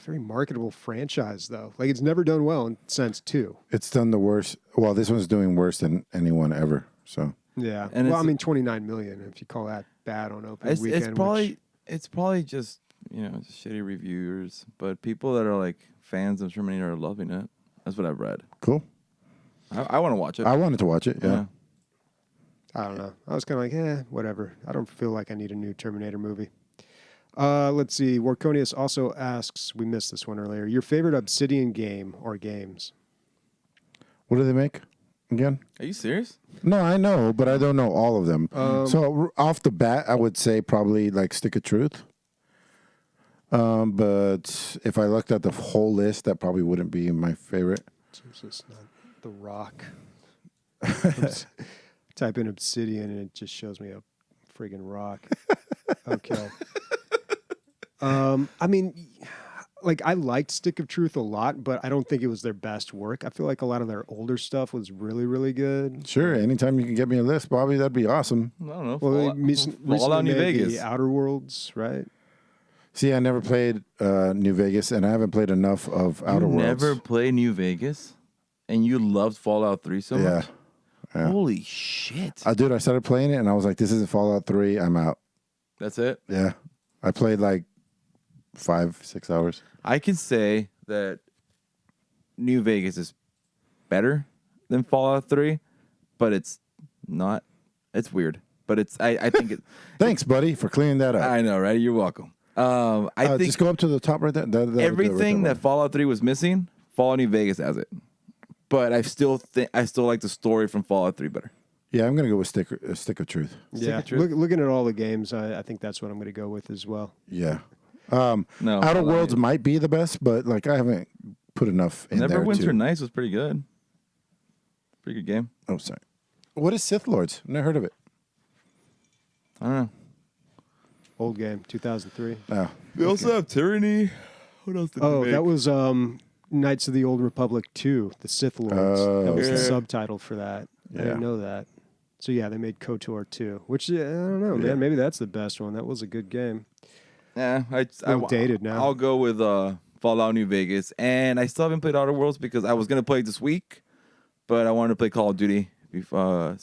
very marketable franchise, though. Like it's never done well since 2. It's done the worst. Well, this one's doing worse than anyone ever. So Yeah. And well, I mean, 29 million, if you call that bad on opening weekend. It's probably just just shitty reviewers. But people that are like fans of Terminator are loving it. That's what I've read. cool. I want to watch it. I wanted to watch it. Yeah. I don't know. I was kind of like, whatever. I don't feel like I need a new Terminator movie. Let's see. Warconius also asks, we missed this one earlier, your favorite Obsidian game or games? What do they make again? Are you serious? No, I know, but I don't know all of them. So off the bat, I would say probably like Stick of Truth. But if I looked at the whole list, that probably wouldn't be my favorite. It's just not The Rock. Type in Obsidian and it just shows me a friggin' rock. Okay. I mean, like I liked Stick of Truth a lot, but I don't think it was their best work. I feel like a lot of their older stuff was really, really good. Sure, anytime you can get me a list, Bobby, that'd be awesome. I don't know. Well, they recently New made Vegas. the Outer Worlds, right? See, I never played New Vegas, and I haven't played enough of Outer You Worlds. never played New Vegas, and you loved Fallout 3 so Yeah. much. Yeah. Holy shit! Dude, I started playing it, and I was like, this isn't Fallout 3. I'm out. That's it. Yeah. I played like 5-6 hours. I can say that New Vegas is better than Fallout 3, but it's not. It's weird, but it's. I think it. Thanks, buddy, for clearing that up. I know, right? You're welcome. I think just go up to the top right there. everything that Fallout 3 was missing, Fallout New Vegas has it. But I still like the story from Fallout 3 better. Yeah, I'm gonna go with Stick of Truth. Yeah, looking at all the games, I think that's what I'm going to go with as well. Yeah. No, Outer Worlds might be the best, but like I haven't put enough in there. Neverwinter Nights was pretty good. Pretty good game. Oh, sorry. What is Sith Lords? Never heard of it. I don't know. Old game, 2003. Oh, They also have Tyranny. What else did they make? That was Knights of the Old Republic 2, the Sith Lords. That was the subtitle for that. I didn't know that. So yeah, they made KOTOR 2, which I don't know, man. Maybe that's the best one. That was a good game. Yeah, I'm dated now. I'll go with Fallout New Vegas, and I still haven't played Outer Worlds because I was gonna play it this week, but I wanted to play Call of Duty for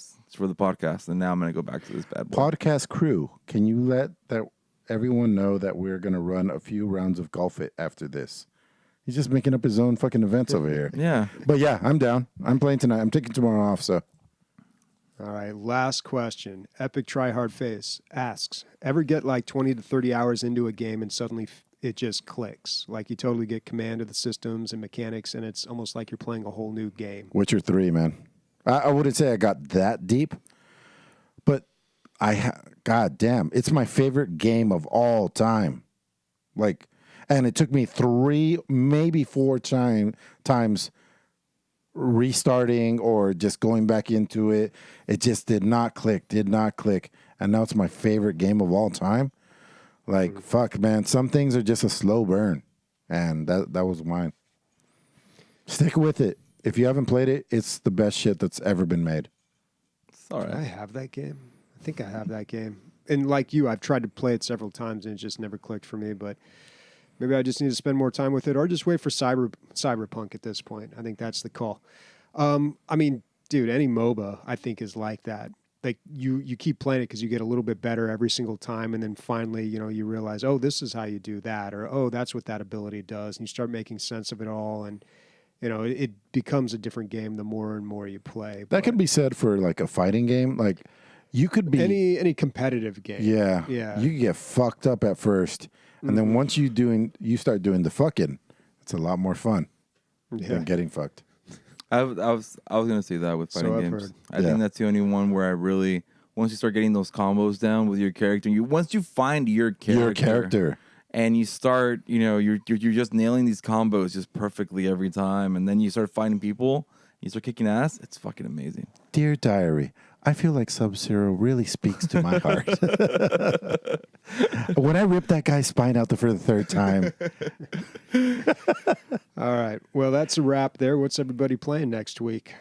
the podcast, and now I'm gonna go back to this bad boy. podcast crew, can you let everyone know that we're gonna run a few rounds of golf it after this? He's just making up his own fucking events over here. Yeah, But yeah, I'm down. I'm playing tonight. I'm taking tomorrow off, so. All right, last question. Epic Tryhard Face asks, ever get like 20 to 30 hours into a game and suddenly it just clicks? Like you totally get command of the systems and mechanics, and it's almost like you're playing a whole new game. Witcher 3, man. I wouldn't say I got that deep, but God damn, it's my favorite game of all time. Like, and it took me 3, maybe 4 times restarting or just going back into it. It just did not click. And now it's my favorite game of all time. Like, fuck, man. Some things are just a slow burn. And that was mine. Stick with it. If you haven't played it, it's the best shit that's ever been made. it's all I right. have that game. I think I have that game. And like you, I've tried to play it several times and it just never clicked for me. But maybe I just need to spend more time with it, or just wait for Cyberpunk at this point. I think that's the call. I mean, dude, any MOBA I think is like that. Like you keep playing it because you get a little bit better every single time, and then finally, you realize, oh, this is how you do that, or oh, that's what that ability does, and you start making sense of it all, and it becomes a different game the more and more you play. That could be said for like a fighting game. Like, you could be any competitive game. Yeah. You could get fucked up at first, and then once you start doing the fucking, it's a lot more fun than getting fucked. I was gonna say that with fighting I've games. heard. I think that's the only one where I really, once you start getting those combos down with your character, once you find your character, and you start, you're just nailing these combos just perfectly every time, and then you start fighting people, you start kicking ass. It's fucking amazing. Dear Diary, I feel like Sub-Zero really speaks to my heart. When I ripped that guy's spine out for the 3rd time. All right. Well, that's a wrap there. What's everybody playing next week?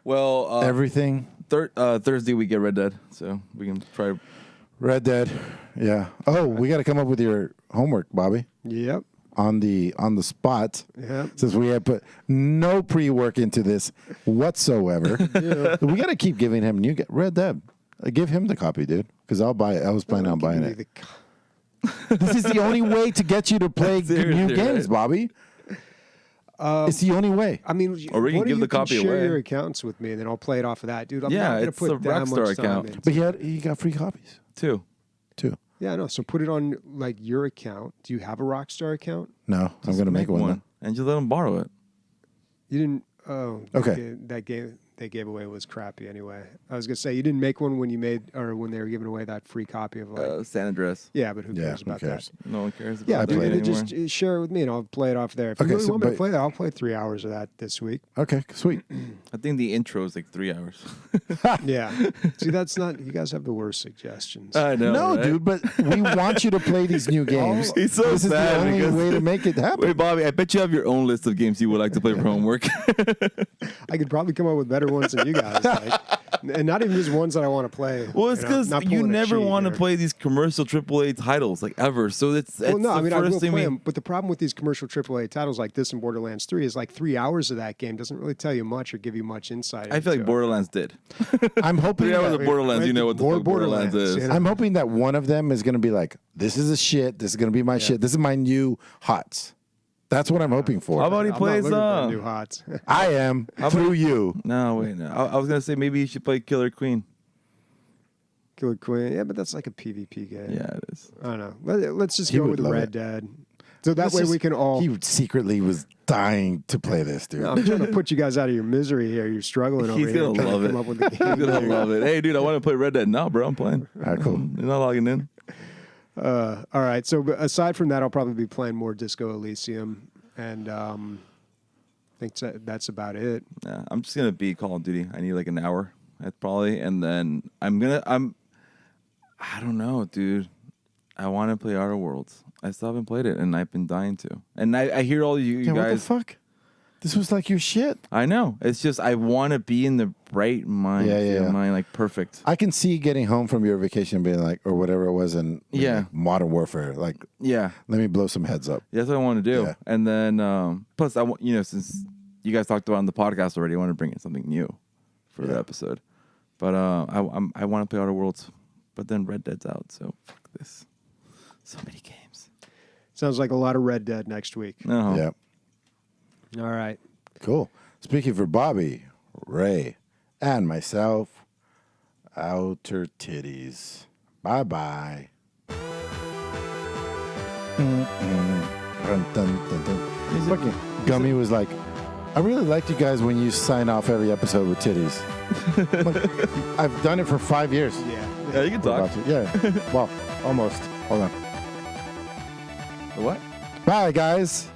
Well, Everything. Thursday we get Red Dead, so we can try. Red Dead. Yeah. Oh, we got to come up with your homework, Bobby. Yep. On the spot. Yep. Since we had put no pre-work into this whatsoever. We got to keep giving him Red Dead. Give him the copy, dude, because I'll buy it. I was planning on buying it. This is the only way to get you to play new games, Bobby. It's the only way. I mean, Or we can give the copy share away. your accounts with me, and then I'll play it off of that, dude. I'm not going to it's put a that Rockstar much time account. into But he got free copies 2. too. Yeah, no. So put it on like your account. Do you have a Rockstar account? No, I'm going to make one. and just let them borrow it. You didn't. Oh, Okay. That game they gave away was crappy anyway. I was gonna say you didn't make one when when they were giving away that free copy of like. San Andreas. Yeah, but who cares who about cares? No one cares about that? Yeah, that but anymore. just share it with me and I'll play it off there. If you really want me to play that, I'll play 3 hours of that this week. Okay, sweet. I think the intro is like 3 hours. Yeah. See, that's not. You guys have the worst suggestions. I know. No, right? dude, but we want you to play these new games. He's so This is the sad only because- way to make it happen. Wait, Bobby, I bet you have your own list of games you would like to play for homework. I could probably come up with better ones than you guys. Like, And not even just ones that I want to play. Well, it's because not you pulling a never cheat want to here. play these commercial AAA titles like ever. So it's Well, no, the I mean, I first will thing play we. them, but the problem with these commercial AAA titles like this in Borderlands 3 is like 3 hours of that game doesn't really tell you much or give you much insight. I feel like into it. Borderlands did. I'm hoping 3 hours that, of Borderlands, right, you know what the more fuck Borderlands Borderlands, is. you know? I'm hoping that one of them is going to be like, this is a shit. This is going to be my shit. This is my new hots. That's what I'm hoping for. How about he I'm plays? not looking for new hots. I am through you. No, wait, no. I was gonna say maybe you should play Killer Queen. Killer Queen. Yeah, but that's like a PvP game. Yeah, it is. I don't know. Let's just He go would with love Red it. Dead. So that Let's way just- we can all. He secretly was dying to play this, dude. I'm trying to put you guys out of your misery here. You're struggling over He's here. gonna trying to love come it. up with a He's game. gonna love it. Hey, dude, I want to play Red Dead. No, bro, I'm playing. All right, cool. You're not logging in. All right. So aside from that, I'll probably be playing more Disco Elysium, and I think that's about it. Yeah, I'm just gonna beat Call of Duty. I need like an hour, probably, and then I don't know, dude. I want to play Outer Worlds. I still haven't played it, and I've been dying to. And I hear all you Yeah, what the guys. fuck? This was like your shit. I know. It's just I want to be in the right mind. Yeah, state of yeah. mind, like perfect. I can see getting home from your vacation and being like, or whatever it was in Yeah. like Modern Warfare. Like, Yeah, let me blow some heads up. that's what I want to do. Yeah. And then plus, I want since you guys talked about it on the podcast already, I want to bring in something new for the episode. But I want to play Outer Worlds, but then Red Dead's out, so fuck this. So many games. Sounds like a lot of Red Dead next week. No. Yeah. All right. Cool. Speaking for Bobby, Ray, and myself, outer titties. Bye bye. Fucking Gummy was like, I really liked you guys when you sign off every episode with titties. I'm like, I've done it for 5 years. Yeah. Yeah, you can We're talk. about to- Yeah. Well, almost. Hold on. What? Bye, guys.